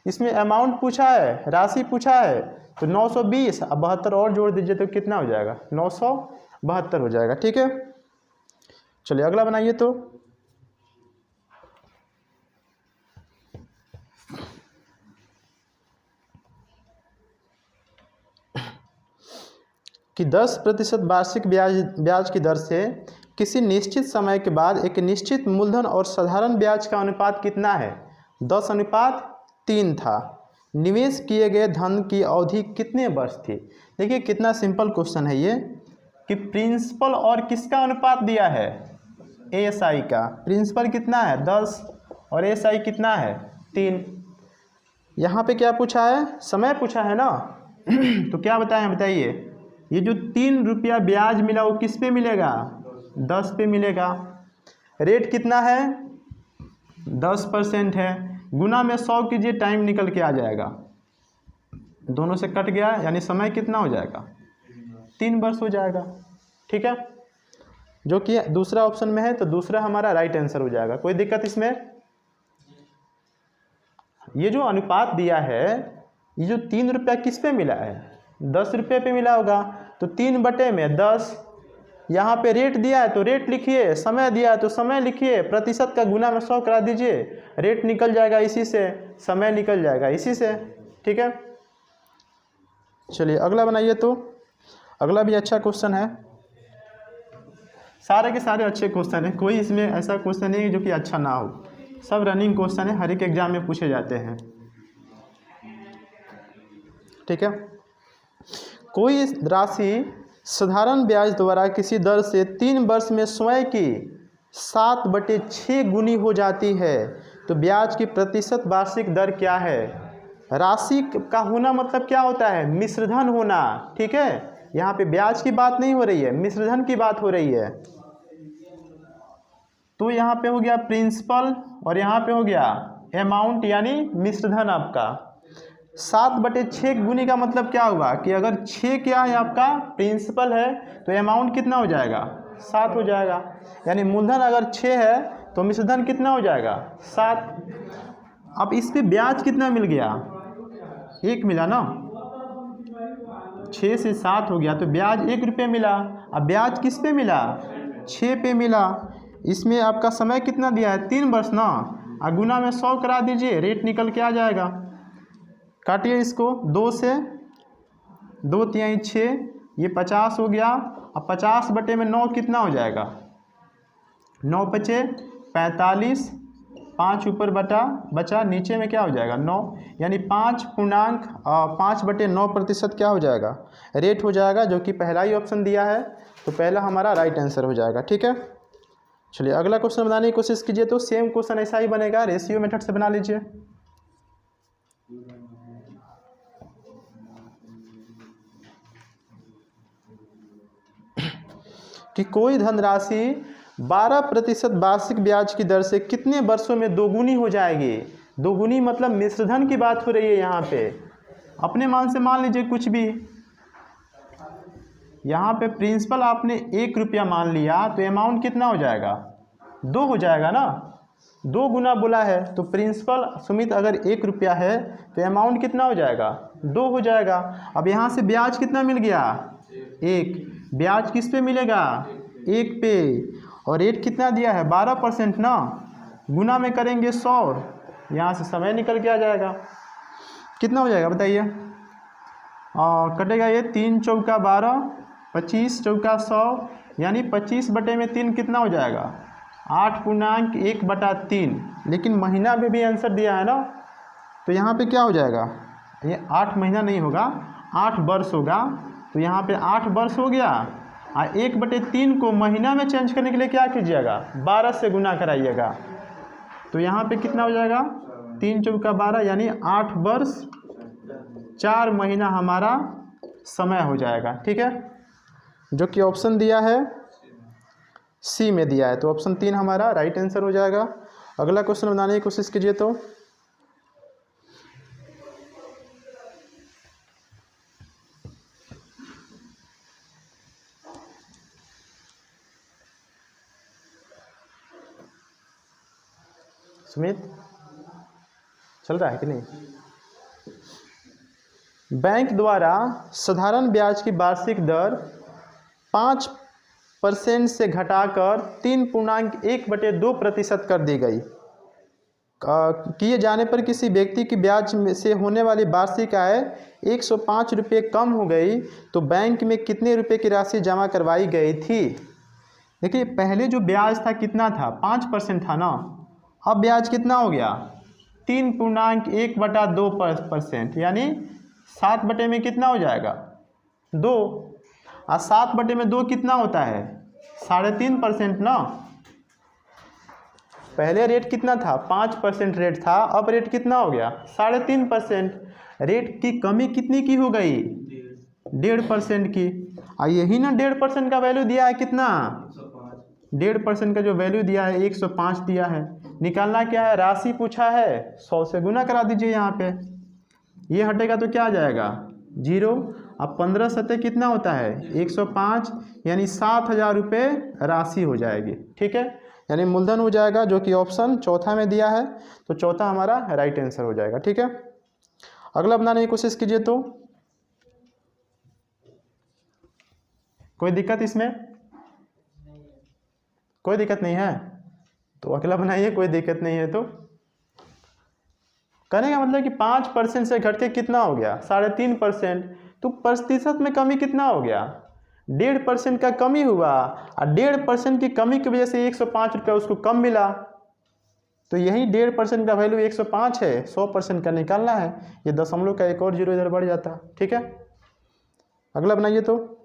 इसमें अमाउंट पूछा है, राशि पूछा है, तो 920 अब 72 और जोड़ दीजिए तो कितना हो जाएगा, 972 हो जाएगा। ठीक है, चलिए अगला बनाइए तो। कि 10% वार्षिक ब्याज की दर से किसी निश्चित समय के बाद एक निश्चित मूलधन और साधारण ब्याज का अनुपात कितना है, 10:3 था। निवेश किए गए धन की अवधि कितने वर्ष थी। देखिए कितना सिंपल क्वेश्चन है ये, कि प्रिंसिपल और किसका अनुपात दिया है, एएसआई का। प्रिंसिपल कितना है 10 और एएसआई कितना है 3। यहाँ पे क्या पूछा है, समय पूछा है ना तो क्या बताएं, बताइए। ये जो 3 रुपया ब्याज मिला वो किस पे मिलेगा, 10 पे मिलेगा। रेट कितना है 10% है, गुना में 100 कीजिए, टाइम निकल के आ जाएगा, दोनों से कट गया, यानी समय कितना हो जाएगा, 3 वर्ष हो जाएगा। ठीक है, जो कि दूसरा ऑप्शन में है, तो दूसरा हमारा राइट आंसर हो जाएगा। कोई दिक्कत इसमें। ये जो अनुपात दिया है, ये जो 3 रुपया किस पे मिला है, 10 रुपये पे मिला होगा, तो 3/10। यहाँ पे रेट दिया है तो रेट लिखिए, समय दिया है तो समय लिखिए, प्रतिशत का गुना में 100 करा दीजिए, रेट निकल जाएगा इसी से, समय निकल जाएगा इसी से। ठीक है, चलिए अगला बनाइए तो। अगला भी अच्छा क्वेश्चन है, सारे के सारे अच्छे क्वेश्चन है, कोई इसमें ऐसा क्वेश्चन नहीं है जो कि अच्छा ना हो, सब रनिंग क्वेश्चन है, हर एक एग्जाम में पूछे जाते हैं। ठीक है, कोई राशि साधारण ब्याज द्वारा किसी दर से 3 वर्ष में स्वयं की 7/6 गुनी हो जाती है, तो ब्याज की प्रतिशत वार्षिक दर क्या है। राशि का होना मतलब क्या होता है, मिश्रधन होना। ठीक है, यहाँ पे ब्याज की बात नहीं हो रही है, मिश्रधन की बात हो रही है। तो यहाँ पे हो गया प्रिंसिपल और यहाँ पे हो गया अमाउंट, यानी मिश्रधन आपका। 7/6 गुनी का मतलब क्या हुआ, कि अगर 6 क्या है आपका प्रिंसिपल है, तो अमाउंट कितना हो जाएगा, 7 हो जाएगा। यानी मूलधन अगर 6 है तो मिश्रधन कितना हो जाएगा, 7। अब इस पे ब्याज कितना मिल गया, 1 मिला ना, 6 से 7 हो गया, तो ब्याज 1 रुपये मिला। अब ब्याज किस पे मिला, 6 पे मिला। इसमें आपका समय कितना दिया है, 3 वर्ष ना, और गुना में 100 करा दीजिए, रेट निकल के आ जाएगा। काटिए इसको, 2 से 2 तिहाई 6, ये 50 हो गया। अब 50/9 कितना हो जाएगा, 9 पचे 45, 5 ऊपर बचा, नीचे में क्या हो जाएगा 9, यानी 5/9% क्या हो जाएगा, रेट हो जाएगा, जो कि पहला ही ऑप्शन दिया है, तो पहला हमारा राइट आंसर हो जाएगा। ठीक है, चलिए अगला क्वेश्चन बनाने की कोशिश कीजिए, तो सेम क्वेश्चन ऐसा ही बनेगा, रेशियो मेथड से बना लीजिए। कि कोई धनराशि 12% वार्षिक ब्याज की दर से कितने वर्षों में दोगुनी हो जाएगी। दोगुनी मतलब मिश्रधन की बात हो रही है यहाँ पे, अपने मान से मान लीजिए कुछ भी। यहाँ पे प्रिंसिपल आपने 1 रुपया मान लिया, तो अमाउंट कितना हो जाएगा, 2 हो जाएगा ना, 2 गुना बोला है, तो प्रिंसिपल सुमित अगर 1 रुपया है तो अमाउंट कितना हो जाएगा, 2 हो जाएगा। अब यहाँ से ब्याज कितना मिल गया, 1। ब्याज किस पे मिलेगा, 1 पे, और रेट कितना दिया है 12% ना, गुना में करेंगे 100, यहाँ से समय निकल के आ जाएगा। कितना हो जाएगा बताइए, कटेगा ये 3 चौका 12, 25 चौका 100, यानी 25/3 कितना हो जाएगा, 8.1/3। लेकिन महीना में भी आंसर दिया है ना, तो यहाँ पे क्या हो जाएगा, ये 8 महीना नहीं होगा, 8 वर्ष होगा, तो यहाँ पे 8 वर्ष हो गया। 1/3 को महीना में चेंज करने के लिए क्या कीजिएगा, 12 से गुना कराइएगा, तो यहाँ पे कितना हो जाएगा, 3 चौका 12, यानी 8 वर्ष 4 महीना हमारा समय हो जाएगा। ठीक है, जो कि ऑप्शन दिया है सी में दिया है, तो ऑप्शन 3 हमारा राइट आंसर हो जाएगा। अगला क्वेश्चन बनाने की कोशिश कीजिए तो। सुमित चल रहा है कि नहीं। बैंक द्वारा साधारण ब्याज की वार्षिक दर 5% से घटाकर 3.1/2% कर दी गई। किए जाने पर किसी व्यक्ति की ब्याज से होने वाली वार्षिक आय 105 रुपये कम हो गई तो बैंक में कितने रुपए की राशि जमा करवाई गई थी। देखिए पहले जो ब्याज था कितना था, 5% था ना, अब ब्याज कितना हो गया 3.1/2%, यानी 7 बटे में कितना हो जाएगा 2, और 7 बटे में 2 कितना होता है 3.5% ना। पहले रेट कितना था 5% रेट था, अब रेट कितना हो गया 3.5%। रेट की कमी कितनी की हो गई 1.5% की, और यही ना 1.5% का वैल्यू दिया है कितना 1.5% का जो वैल्यू दिया है 105 दिया है। निकालना क्या है, राशि पूछा है 100 से गुना करा दीजिए। यहाँ पे ये हटेगा तो क्या आ जाएगा 0, अब 15 सतह कितना होता है 105, यानी 7,000 रुपये राशि हो जाएगी। ठीक है, यानी मूलधन हो जाएगा, जो कि ऑप्शन चौथा में दिया है, तो चौथा हमारा राइट आंसर हो जाएगा। ठीक है, अगला बनाने की कोशिश कीजिए। तो कोई दिक्कत इसमें, कोई दिक्कत नहीं है तो अगला बनाइए, कोई दिक्कत नहीं है। तो कहने का मतलब कि 5% से घट के कितना हो गया 3.5%, तो प्रतिशत में कमी कितना हो गया 1.5% का कमी हुआ, और 1.5% की कमी की वजह से 105 रुपया उसको कम मिला, तो यही 1.5% का वैल्यू 105 है, 100% का निकालना है। ये दशमलव का एक और 0 इधर बढ़ जाता। ठीक है, अगला बनाइए। तो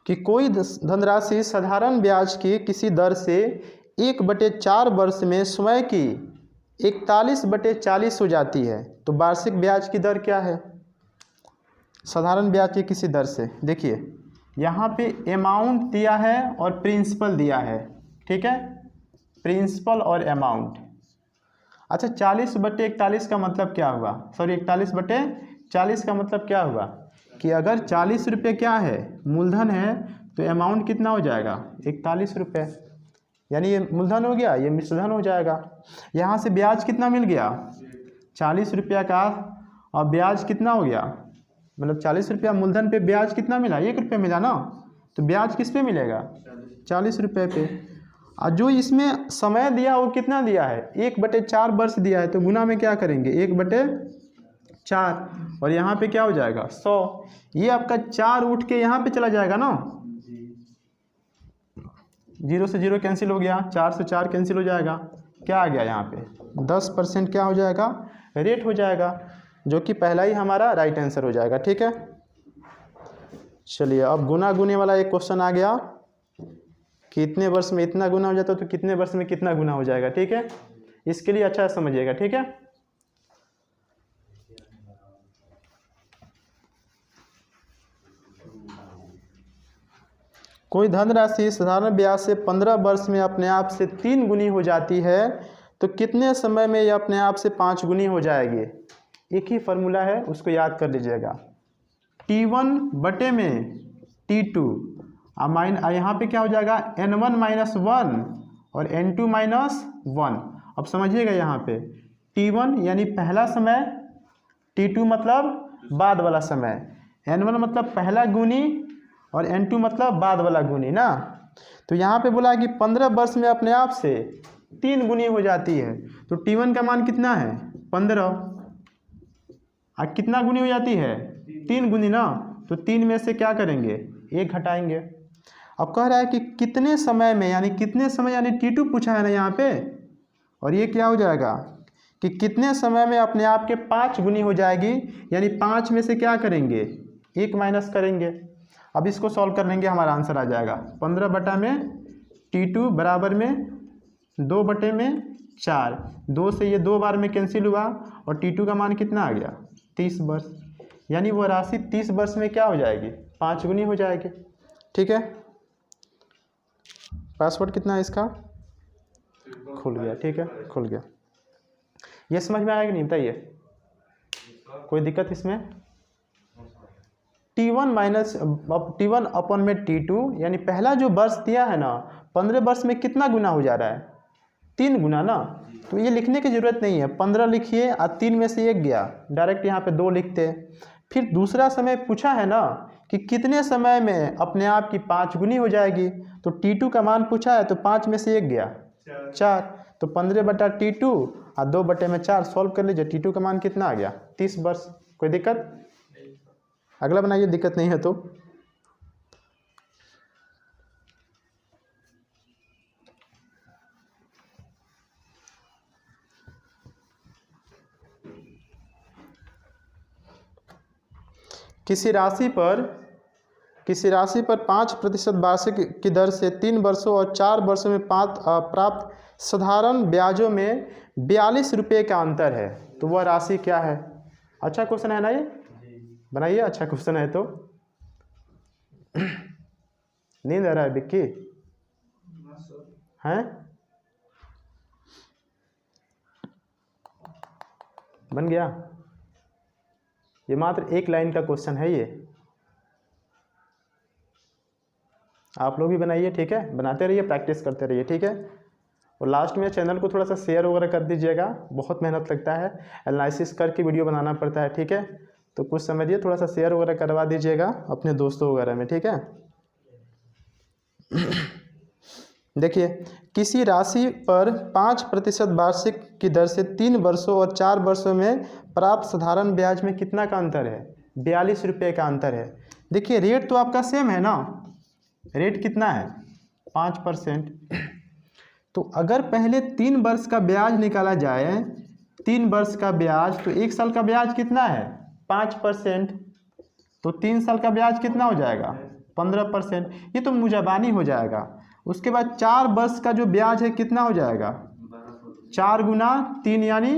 कि कोई धनराशि साधारण ब्याज की किसी दर से 1/4 वर्ष में स्वयं की 41/40 हो जाती है, तो वार्षिक ब्याज की दर क्या है साधारण ब्याज की किसी दर से। देखिए यहाँ पे अमाउंट दिया है और प्रिंसिपल दिया है। ठीक है, प्रिंसिपल और अमाउंट। अच्छा 40/41 का मतलब क्या हुआ, सॉरी 41/40 का मतलब क्या हुआ कि अगर 40 रुपये क्या है मूलधन है, तो अमाउंट कितना हो जाएगा 41 रुपये, यानी ये मूलधन हो गया, ये मिश्रधन हो जाएगा। यहाँ से ब्याज कितना मिल गया 40 रुपया का, और ब्याज कितना हो गया, मतलब 40 रुपया मूलधन पे ब्याज कितना मिला 1 रुपये मिला ना, तो ब्याज किस पे मिलेगा 40 रुपये पे। और जो इसमें समय दिया वो कितना दिया है 1/4 वर्ष दिया है, तो गुना में क्या करेंगे 1/4, और यहाँ पे क्या हो जाएगा 100। ये आपका 4 उठ के यहाँ पे चला जाएगा ना, 0 से 0 कैंसिल हो गया, 4 से 4 कैंसिल हो जाएगा, क्या आ गया यहाँ पे 10% क्या हो जाएगा रेट हो जाएगा, जो कि पहला ही हमारा राइट आंसर हो जाएगा। ठीक है, चलिए अब गुना गुने वाला एक क्वेश्चन आ गया कि इतने वर्ष में इतना गुना हो जाता है तो कितने वर्ष में कितना गुना हो जाएगा। ठीक है, इसके लिए अच्छा समझिएगा। ठीक है, कोई धनराशि साधारण ब्याज से 15 वर्ष में अपने आप से 3 गुनी हो जाती है, तो कितने समय में यह अपने आप से 5 गुनी हो जाएगी। एक ही फार्मूला है, उसको याद कर लीजिएगा, T1 बटे में T2, यहाँ पे क्या हो जाएगा N1 - 1 और N2 - 1। अब समझिएगा यहाँ पे T1 यानी पहला समय, T2 मतलब बाद वाला समय, N1 मतलब पहला गुनी और N2 मतलब बाद वाला गुनी ना। तो यहाँ पे बोला कि 15 वर्ष में अपने आप से 3 गुनी हो जाती है, तो T1 का मान कितना है 15, और कितना गुनी हो जाती है 3 गुनी ना, तो 3 में से क्या करेंगे 1 घटाएंगे। अब कह रहा है कि कितने समय में, यानी कितने समय, यानी T2 पूछा है ना यहाँ पे, और ये क्या हो जाएगा कि कितने समय में अपने आप के 5 गुनी हो जाएगी, यानी 5 में से क्या करेंगे 1 माइनस करेंगे। अब इसको सॉल्व कर लेंगे, हमारा आंसर आ जाएगा 15 बटा में T2 बराबर में 2 बटे में 4, 2 से ये 2 बार में कैंसिल हुआ, और T2 का मान कितना आ गया 30 वर्ष, यानी वो राशि 30 वर्ष में क्या हो जाएगी 5 गुनी हो जाएगी। ठीक है, पासवर्ड कितना है इसका, खुल गया। ठीक है, खुल गया। ये समझ में आएगा नहीं, बताइए कोई दिक्कत इसमें। T1 अपन में T2, यानी पहला जो वर्ष दिया है ना 15 वर्ष में कितना गुना हो जा रहा है 3 गुना ना, तो ये लिखने की ज़रूरत नहीं है, 15 लिखिए और 3 में से 1 गया, डायरेक्ट यहाँ पे 2 लिखते हैं। फिर दूसरा समय पूछा है ना कि कितने समय में अपने आप की 5 गुनी हो जाएगी, तो T2 का मान पूछा है, तो 5 में से 1 गया 4, तो 15/T2 और 2/4 सॉल्व कर लीजिए। T2 का मान कितना आ गया 30 वर्ष। कोई दिक्कत? अगला बनाइए, दिक्कत नहीं है तो। किसी राशि पर 5% वार्षिक की दर से 3 वर्षों और 4 वर्षों में प्राप्त साधारण ब्याजों में 42 रुपये का अंतर है, तो वह राशि क्या है? अच्छा क्वेश्चन है ना ये, बनाइए, अच्छा क्वेश्चन है तो। नींद आ रहा है विक्की? हैं? बन गया? ये मात्र 1 लाइन का क्वेश्चन है ये, आप लोग भी बनाइए, ठीक है, बनाते रहिए, प्रैक्टिस करते रहिए, ठीक है। और लास्ट में चैनल को थोड़ा सा शेयर वगैरह कर दीजिएगा, बहुत मेहनत लगता है, एनालिसिस करके वीडियो बनाना पड़ता है, ठीक है। तो कुछ समझिए, थोड़ा सा शेयर वगैरह करवा दीजिएगा अपने दोस्तों वगैरह में, ठीक है। देखिए, किसी राशि पर 5% वार्षिक की दर से 3 वर्षों और 4 वर्षों में प्राप्त साधारण ब्याज में कितना का अंतर है? 42 रुपये का अंतर है। देखिए, रेट तो आपका सेम है ना, रेट कितना है 5%। तो अगर पहले 3 वर्ष का ब्याज निकाला जाए, 3 वर्ष का ब्याज, तो 1 साल का ब्याज कितना है 5%, तो 3 साल का ब्याज कितना हो जाएगा 15%, ये तो मुजाबानी हो जाएगा। उसके बाद 4 वर्ष का जो ब्याज है कितना हो जाएगा 4 गुना 3 यानी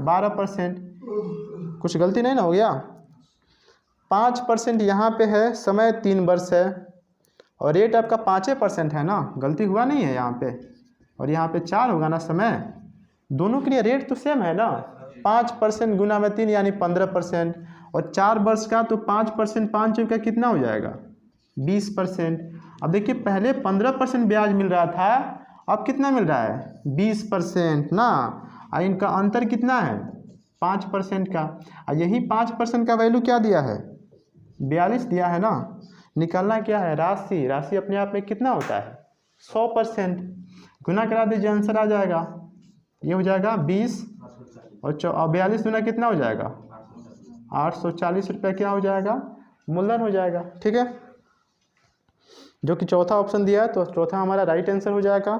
12%। कुछ गलती नहीं ना हो गया? 5% यहाँ पे है, समय 3 वर्ष है, और रेट आपका 5% है ना, गलती हुआ नहीं है यहाँ पे, और यहाँ पे 4 होगा ना समय, दोनों के लिए रेट तो सेम है ना। 5% गुना में 3 यानी 15%, और 4 वर्ष का तो 5%, 5 का कितना हो जाएगा 20%। अब देखिए, पहले 15% ब्याज मिल रहा था, अब कितना मिल रहा है 20% ना, और इनका अंतर कितना है 5% का, और यही 5% का वैल्यू क्या दिया है 42 दिया है ना। निकालना क्या है राशि, राशि अपने आप में कितना होता है 100%, गुना करा दीजिए, आंसर आ जाएगा, ये हो जाएगा 20 और 42 गुना कितना हो जाएगा 840 रुपये, क्या हो जाएगा मूलधन हो जाएगा, ठीक है। जो कि चौथा ऑप्शन दिया है, तो चौथा हमारा राइट आंसर हो जाएगा।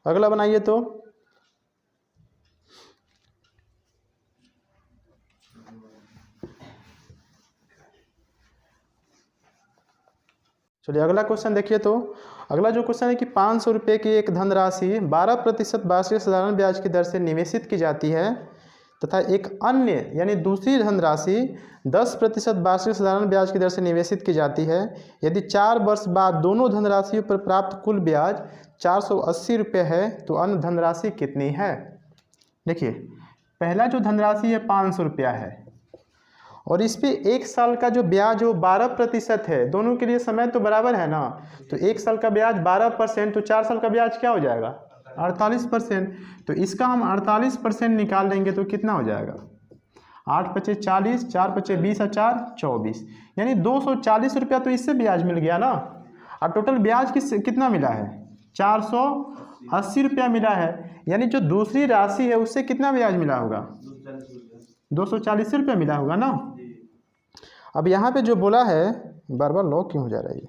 अगला बनाइए तो। चलिए अगला क्वेश्चन देखिए तो। अगला जो क्वेश्चन है कि 500 रुपये की एक धनराशि 12% वार्षिक साधारण ब्याज की दर से निवेशित की जाती है, तथा एक अन्य यानी दूसरी धनराशि 10% वार्षिक साधारण ब्याज की दर से निवेशित की जाती है। यदि 4 वर्ष बाद दोनों धनराशियों पर प्राप्त कुल ब्याज 480 रुपये है, तो अन्य धनराशि कितनी है? देखिए, पहला जो धनराशि है 500 रुपया है, और इस पे 1 साल का जो ब्याज हो 12% है, दोनों के लिए समय तो बराबर है ना, तो 1 साल का ब्याज 12%, तो 4 साल का ब्याज क्या हो जाएगा 48%। तो इसका हम 48% निकाल लेंगे तो कितना हो जाएगा 8 पचे 40, 4 पचे 20 और 4 24, यानी 240 रुपया तो इससे ब्याज मिल गया ना। और टोटल ब्याज कितना मिला है 480 रुपया मिला है, यानी जो दूसरी राशि है उससे कितना ब्याज मिला होगा 240 रुपया मिला होगा ना। अब यहाँ पे जो बोला है, बार बार लॉक क्यों हो जा रहा है ये,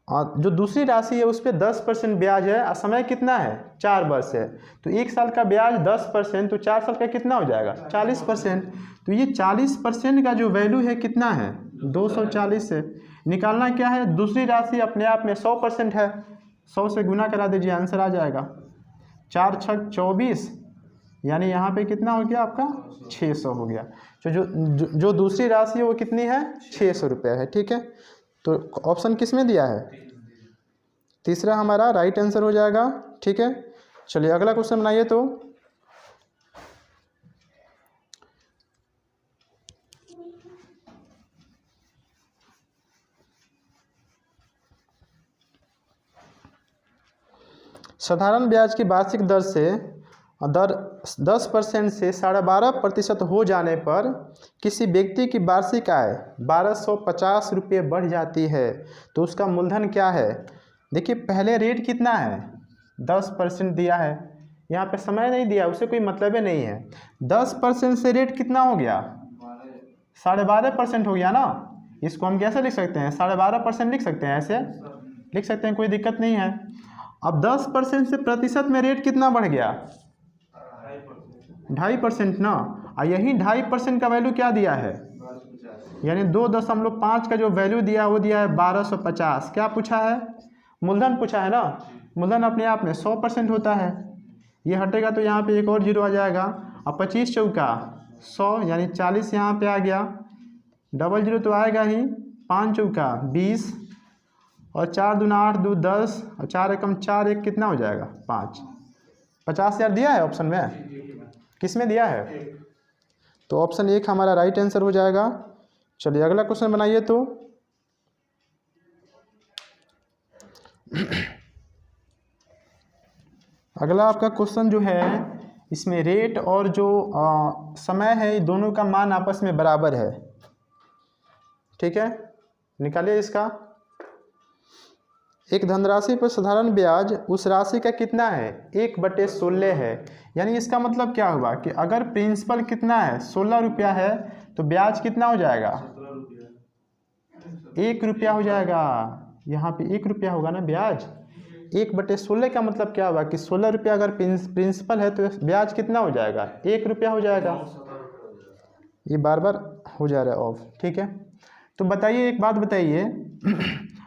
और जो दूसरी राशि है उस पर 10% ब्याज है, और समय कितना है 4 वर्ष है, तो 1 साल का ब्याज 10%, तो 4 साल का कितना हो जाएगा 40%। तो ये 40% का जो वैल्यू है कितना है 240 से। निकालना क्या है, दूसरी राशि अपने आप में 100% है, 100 से गुना करा दीजिए, आंसर आ जाएगा 4 छक 24, यानी यहाँ पे कितना हो गया आपका 600 हो गया। तो जो दूसरी राशि है वो कितनी है 600 रुपये है, ठीक है। तो ऑप्शन किस में दिया है, तीसरा हमारा राइट आंसर हो जाएगा, ठीक है। चलिए अगला क्वेश्चन बनाइए तो। साधारण ब्याज की वार्षिक दर 10% से 12.5% हो जाने पर किसी व्यक्ति की वार्षिक आय 1250 रुपये बढ़ जाती है तो उसका मूलधन क्या है। देखिए पहले रेट कितना है 10% दिया है, यहाँ पे समय नहीं दिया, उसे कोई मतलब ही नहीं है। 10% से रेट कितना हो गया 12.5% हो गया ना। इसको हम कैसे लिख सकते हैं 12.5% लिख सकते हैं, ऐसे लिख सकते हैं, कोई दिक्कत नहीं है। अब 10% से प्रतिशत में रेट कितना बढ़ गया 2.5% ना। और यही 2.5% का वैल्यू क्या दिया है, यानी 2.5 का जो वैल्यू दिया वो दिया है 1250। क्या पूछा है, मूलधन पूछा है ना। मूलधन अपने आप में 100% होता है, ये हटेगा तो यहाँ पे एक और जीरो आ जाएगा। अब 25 चौका 100 यानी 40 यहाँ पे आ गया, डबल जीरो तो आएगा ही, 5 चौका 20 और 4 दूना 8 2 10 और 4 एकम 4 एक कितना हो जाएगा 5। 50,000 दिया है ऑप्शन में, किस में दिया है, तो ऑप्शन 1 हमारा राइट आंसर हो जाएगा। चलिए अगला क्वेश्चन बनाइए। तो अगला आपका क्वेश्चन जो है इसमें रेट और जो समय है दोनों का मान आपस में बराबर है, ठीक है। निकालिए इसका। एक धनराशि पर साधारण ब्याज उस राशि का कितना है 1/16 है। यानी इसका मतलब क्या हुआ कि अगर प्रिंसिपल कितना है 16 रुपया है तो ब्याज कितना हो जाएगा 1 रुपया हो जाएगा। यहाँ पे 1 रुपया होगा ना ब्याज। 1/16 का मतलब क्या हुआ कि 16 रुपया अगर प्रिंसिपल है तो ब्याज कितना हो जाएगा 1 रुपया हो जाएगा। ये बार बार हो जा रहा है ऑफ, ठीक है। तो बताइए एक बात बताइए,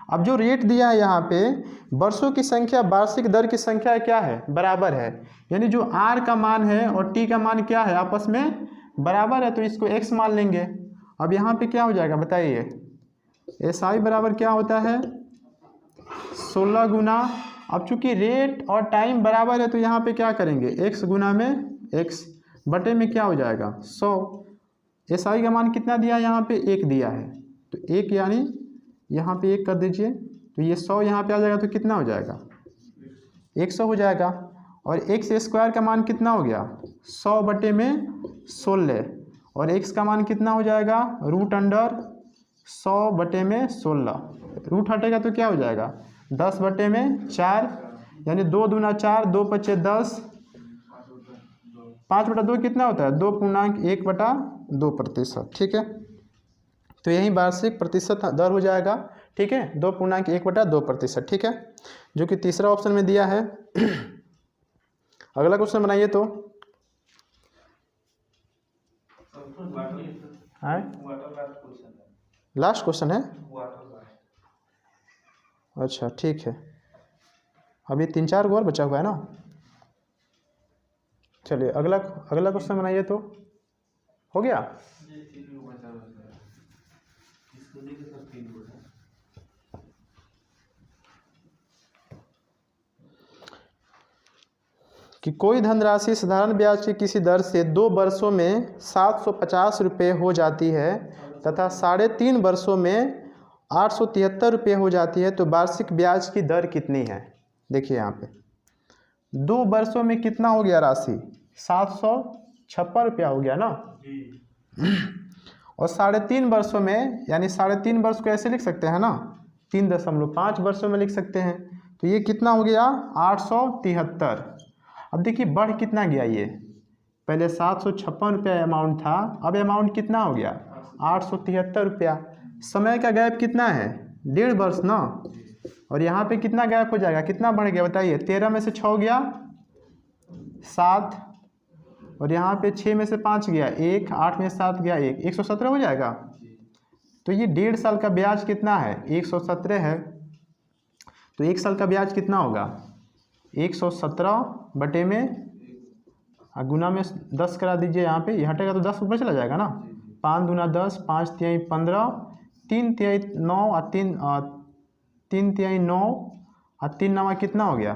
अब जो रेट दिया है यहाँ पे वर्षों की संख्या वार्षिक दर की संख्या क्या है बराबर है, यानी जो आर का मान है और टी का मान क्या है आपस में बराबर है, तो इसको एक्स मान लेंगे। अब यहाँ पे क्या हो जाएगा बताइए, एस आई बराबर क्या होता है 16 गुना, अब चूंकि रेट और टाइम बराबर है तो यहाँ पे क्या करेंगे x गुना में x बटे में क्या हो जाएगा 100। एस आई का मान कितना दिया है यहाँ पे 1 दिया है, तो 1 यानी यहाँ पे 1 कर दीजिए तो ये 100 यहाँ पे आ जाएगा तो कितना हो जाएगा 100 हो जाएगा। और x स्क्वायर का मान कितना हो गया 100 बटे में 16 और x का मान कितना हो जाएगा √100 बटे में 16, रूट हटेगा तो क्या हो जाएगा 10 बटे में 4 यानी 2 दूना 4 2 पचे 10 5/2 कितना होता है 2.1/2%, ठीक है। तो यही वार्षिक प्रतिशत दर हो जाएगा, ठीक है 2.1/2%, ठीक है, जो कि तीसरा ऑप्शन में दिया है। अगला क्वेश्चन बनाइए। तो लास्ट क्वेश्चन है, अच्छा ठीक है, अभी 3-4 और बचा हुआ है ना। चलिए अगला क्वेश्चन बनाइए। तो हो गया, कि कोई धनराशि साधारण ब्याज की किसी दर से 2 वर्षों में 750 रुपये हो जाती है तथा 3.5 वर्षों में 873 रुपये हो जाती है, तो वार्षिक ब्याज की दर कितनी है। देखिए यहाँ पे 2 वर्षों में कितना हो गया राशि 756 रुपया हो गया ना, और 3.5 वर्षों में यानी 3.5 वर्ष को ऐसे लिख सकते हैं ना 3.5 वर्षों में लिख सकते हैं, तो ये कितना हो गया 873। अब देखिए बढ़ कितना गया, ये पहले 756 रुपया अमाउंट था, अब अमाउंट कितना हो गया 873 रुपया। समय का गैप कितना है 1.5 वर्ष ना, और यहाँ पे कितना गैप हो जाएगा, कितना बढ़ गया बताइए 13 में से 6 गया 7 और यहाँ पे 6 में से 5 गया 1, 8 में 7 गया 1, 117 हो जाएगा। तो ये 1.5 साल का ब्याज कितना है 117 है, तो 1 साल का ब्याज कितना होगा 117 बटे में गुना में 10 करा दीजिए, यहाँ पे ये हटेगा तो 10 ऊपर चला जाएगा ना, 5 दूना 10 5 तिहाई 15 3 तिहाई 9 और 3 तिहाई 9 और 3 नवा कितना हो गया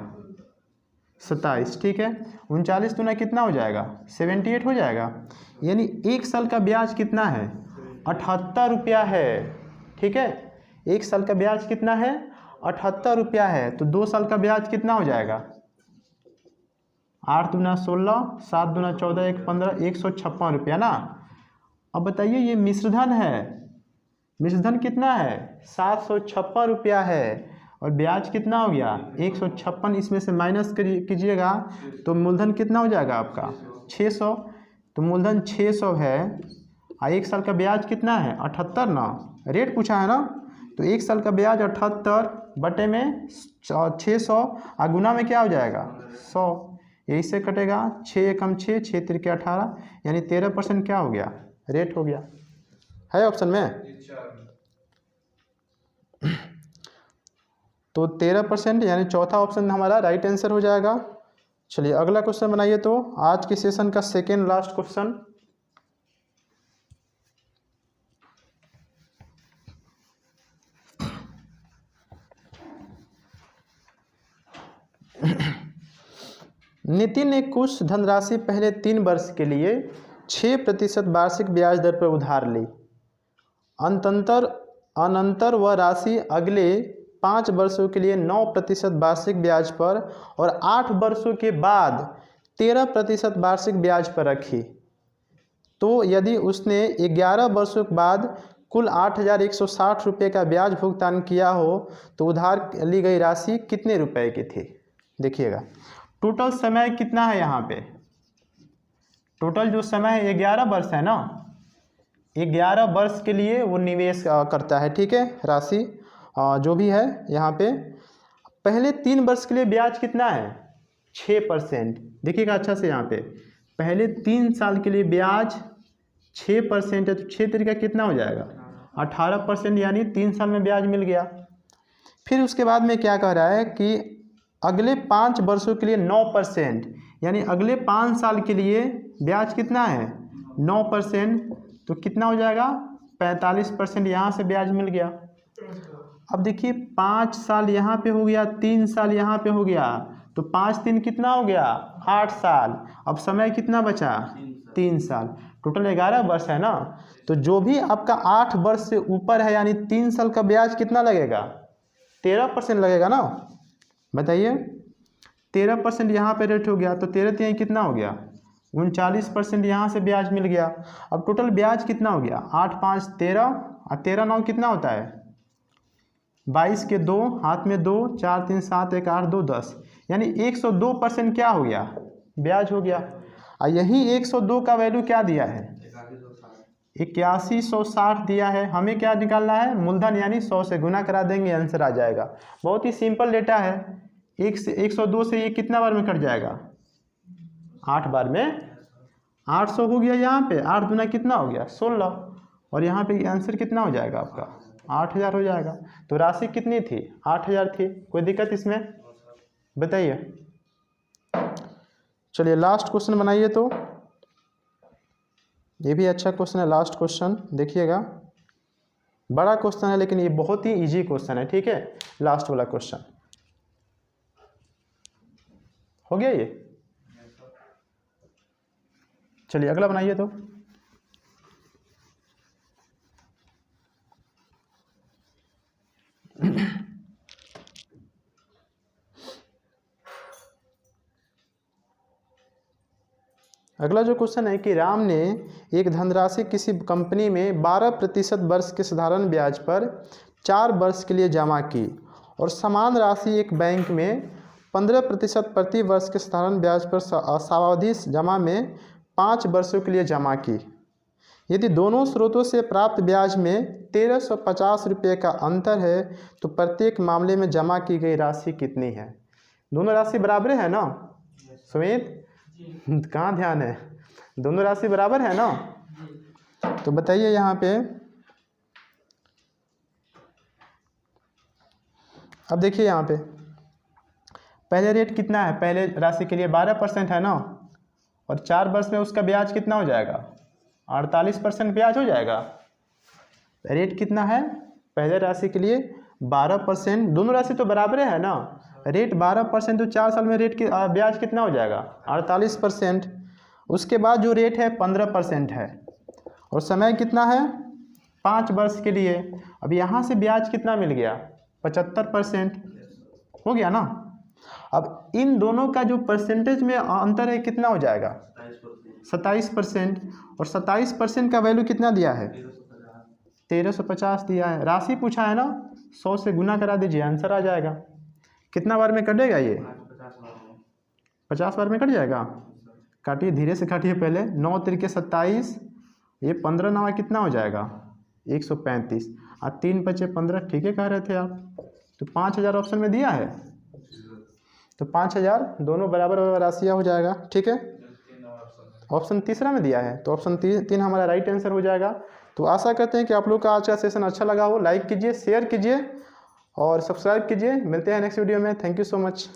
27, ठीक है। 39 दूना कितना हो जाएगा 78 हो जाएगा, यानी 1 साल का ब्याज कितना है 78 रुपया है, ठीक है। 1 साल का ब्याज कितना है 78 रुपया है, तो 2 साल का ब्याज कितना हो जाएगा 8 दूना 16, 7 दूना 14, 1 15, 156 रुपया ना। अब बताइए ये मिश्रधन है, मिश्रधन कितना है 756 रुपया है, और ब्याज कितना हो गया 156, इसमें से माइनस कीजिएगा तो मूलधन कितना हो जाएगा आपका 600। तो मूलधन 600 है, और 1 साल का ब्याज कितना है 78 ना, रेट पूछा है ना। तो 1 साल का ब्याज 78 बटे में 600, और गुना में क्या हो जाएगा 100, यही से कटेगा 6 एकम 6, 6 तिरके 18, यानी 13% क्या हो गया रेट हो गया है ऑप्शन में। तो 13% यानी चौथा ऑप्शन हमारा राइट आंसर हो जाएगा। चलिए अगला क्वेश्चन बनाइए, तो आज के सेशन का सेकेंड लास्ट क्वेश्चन। नितिन ने कुछ धनराशि पहले 3 वर्ष के लिए 6% वार्षिक ब्याज दर पर उधार ली। अनंतर वह राशि अगले 5 वर्षों के लिए 9% वार्षिक ब्याज पर और 8 वर्षों के बाद 13% वार्षिक ब्याज पर रखी। तो यदि उसने 11 वर्षों के बाद कुल 8,160 रुपये का ब्याज भुगतान किया हो तो उधार ली गई राशि कितने रुपए की थी। देखिएगा टोटल समय कितना है, यहाँ पे टोटल जो समय है 11 वर्ष है ना, 11 वर्ष के लिए वो निवेश करता है, ठीक है। राशि जो भी है यहाँ पे पहले 3 वर्ष के लिए ब्याज कितना है 6%। देखिएगा अच्छा से, यहाँ पे पहले 3 साल के लिए ब्याज 6% है, तो 6 तरीका कितना हो जाएगा 18%, यानी 3 साल में ब्याज मिल गया। फिर उसके बाद में क्या कह रहा है कि अगले 5 वर्षों के लिए 9%, यानी अगले 5 साल के लिए ब्याज कितना है 9%, तो कितना हो जाएगा 45%, यहाँ से ब्याज मिल गया। अब देखिए 5 साल यहाँ पे हो गया, 3 साल यहाँ पे हो गया, तो 5 3 कितना हो गया 8 साल। अब समय कितना बचा 3 साल, टोटल 11 वर्ष है ना। तो जो भी आपका 8 वर्ष से ऊपर है यानी 3 साल का ब्याज कितना लगेगा 13% लगेगा ना। बताइए 13% यहाँ पे रेट हो गया, तो 13 3 कितना हो गया 39%, यहाँ से ब्याज मिल गया। अब टोटल ब्याज कितना हो गया 8 5 13, और 13 9 कितना होता है 22 के 2 हाथ में 2, 4 3 7 1 8 2 10, यानी 102% क्या हो गया ब्याज हो गया। और यही 102 का वैल्यू क्या दिया है 8160 दिया है। हमें क्या निकालना है मूलधन, यानी 100 से गुना करा देंगे आंसर आ जाएगा। बहुत ही सिंपल डेटा है। 102 से ये कितना बार में कट जाएगा 8 बार में 800 हो गया। यहाँ पे 8 दूना कितना हो गया 16, और यहाँ पे आंसर कितना हो जाएगा आपका 8000 हो जाएगा। तो राशि कितनी थी 8000 थी। कोई दिक्कत इसमें बताइए। चलिए लास्ट क्वेश्चन बनाइए, तो ये भी अच्छा क्वेश्चन है। लास्ट क्वेश्चन देखिएगा, बड़ा क्वेश्चन है लेकिन ये बहुत ही इजी क्वेश्चन है, ठीक है। लास्ट वाला क्वेश्चन हो गया ये। चलिए अगला बनाइए। तो अगला जो क्वेश्चन है कि राम ने एक धनराशि किसी कंपनी में 12% वर्ष के साधारण ब्याज पर 4 वर्ष के लिए जमा की, और समान राशि एक बैंक में 15% प्रति वर्ष के साधारण ब्याज पर सावधि जमा में 5 वर्षों के लिए जमा की। यदि दोनों स्रोतों से प्राप्त ब्याज में 1350 रुपये का अंतर है तो प्रत्येक मामले में जमा की गई राशि कितनी है। दोनों राशि बराबर है ना सुमित, कहाँ ध्यान है, दोनों राशि बराबर है ना। तो बताइए यहाँ पे, अब देखिए यहाँ पे पहले रेट कितना है, पहले राशि के लिए 12% है ना, और 4 वर्ष में उसका ब्याज कितना हो जाएगा 48% ब्याज हो जाएगा। रेट कितना है पहले राशि के लिए 12%, दोनों राशि तो बराबर है ना। रेट 12%, तो 4 साल में रेट की ब्याज कितना हो जाएगा 48%। उसके बाद जो रेट है 15% है, और समय कितना है 5 वर्ष के लिए। अब यहाँ से ब्याज कितना मिल गया 75% हो गया ना। अब इन दोनों का जो परसेंटेज में अंतर है कितना हो जाएगा? 27%। और 27% का वैल्यू कितना दिया है? 1350 दिया है। राशि पूछा है ना, 100 से गुना करा दीजिए, आंसर आ जाएगा। कितना बार में कटेगा ये? 50 बार में कट जाएगा। काटिए, धीरे से काटिए पहले। 9 तिरके 27, ये 15 नवा कितना हो जाएगा? 135। और 3 बचे 15, ठीक है कह रहे थे आप। तो 5000 ऑप्शन में दिया है, तो 5000 दोनों बराबर राशियाँ हो जाएगा। ठीक है, ऑप्शन तीसरा में दिया है, तो ऑप्शन 3 हमारा राइट आंसर हो जाएगा। तो आशा करते हैं कि आप लोग का आज का सेशन अच्छा लगा हो। लाइक कीजिए, शेयर कीजिए और सब्सक्राइब कीजिए। मिलते हैं नेक्स्ट वीडियो में। Thank you so much.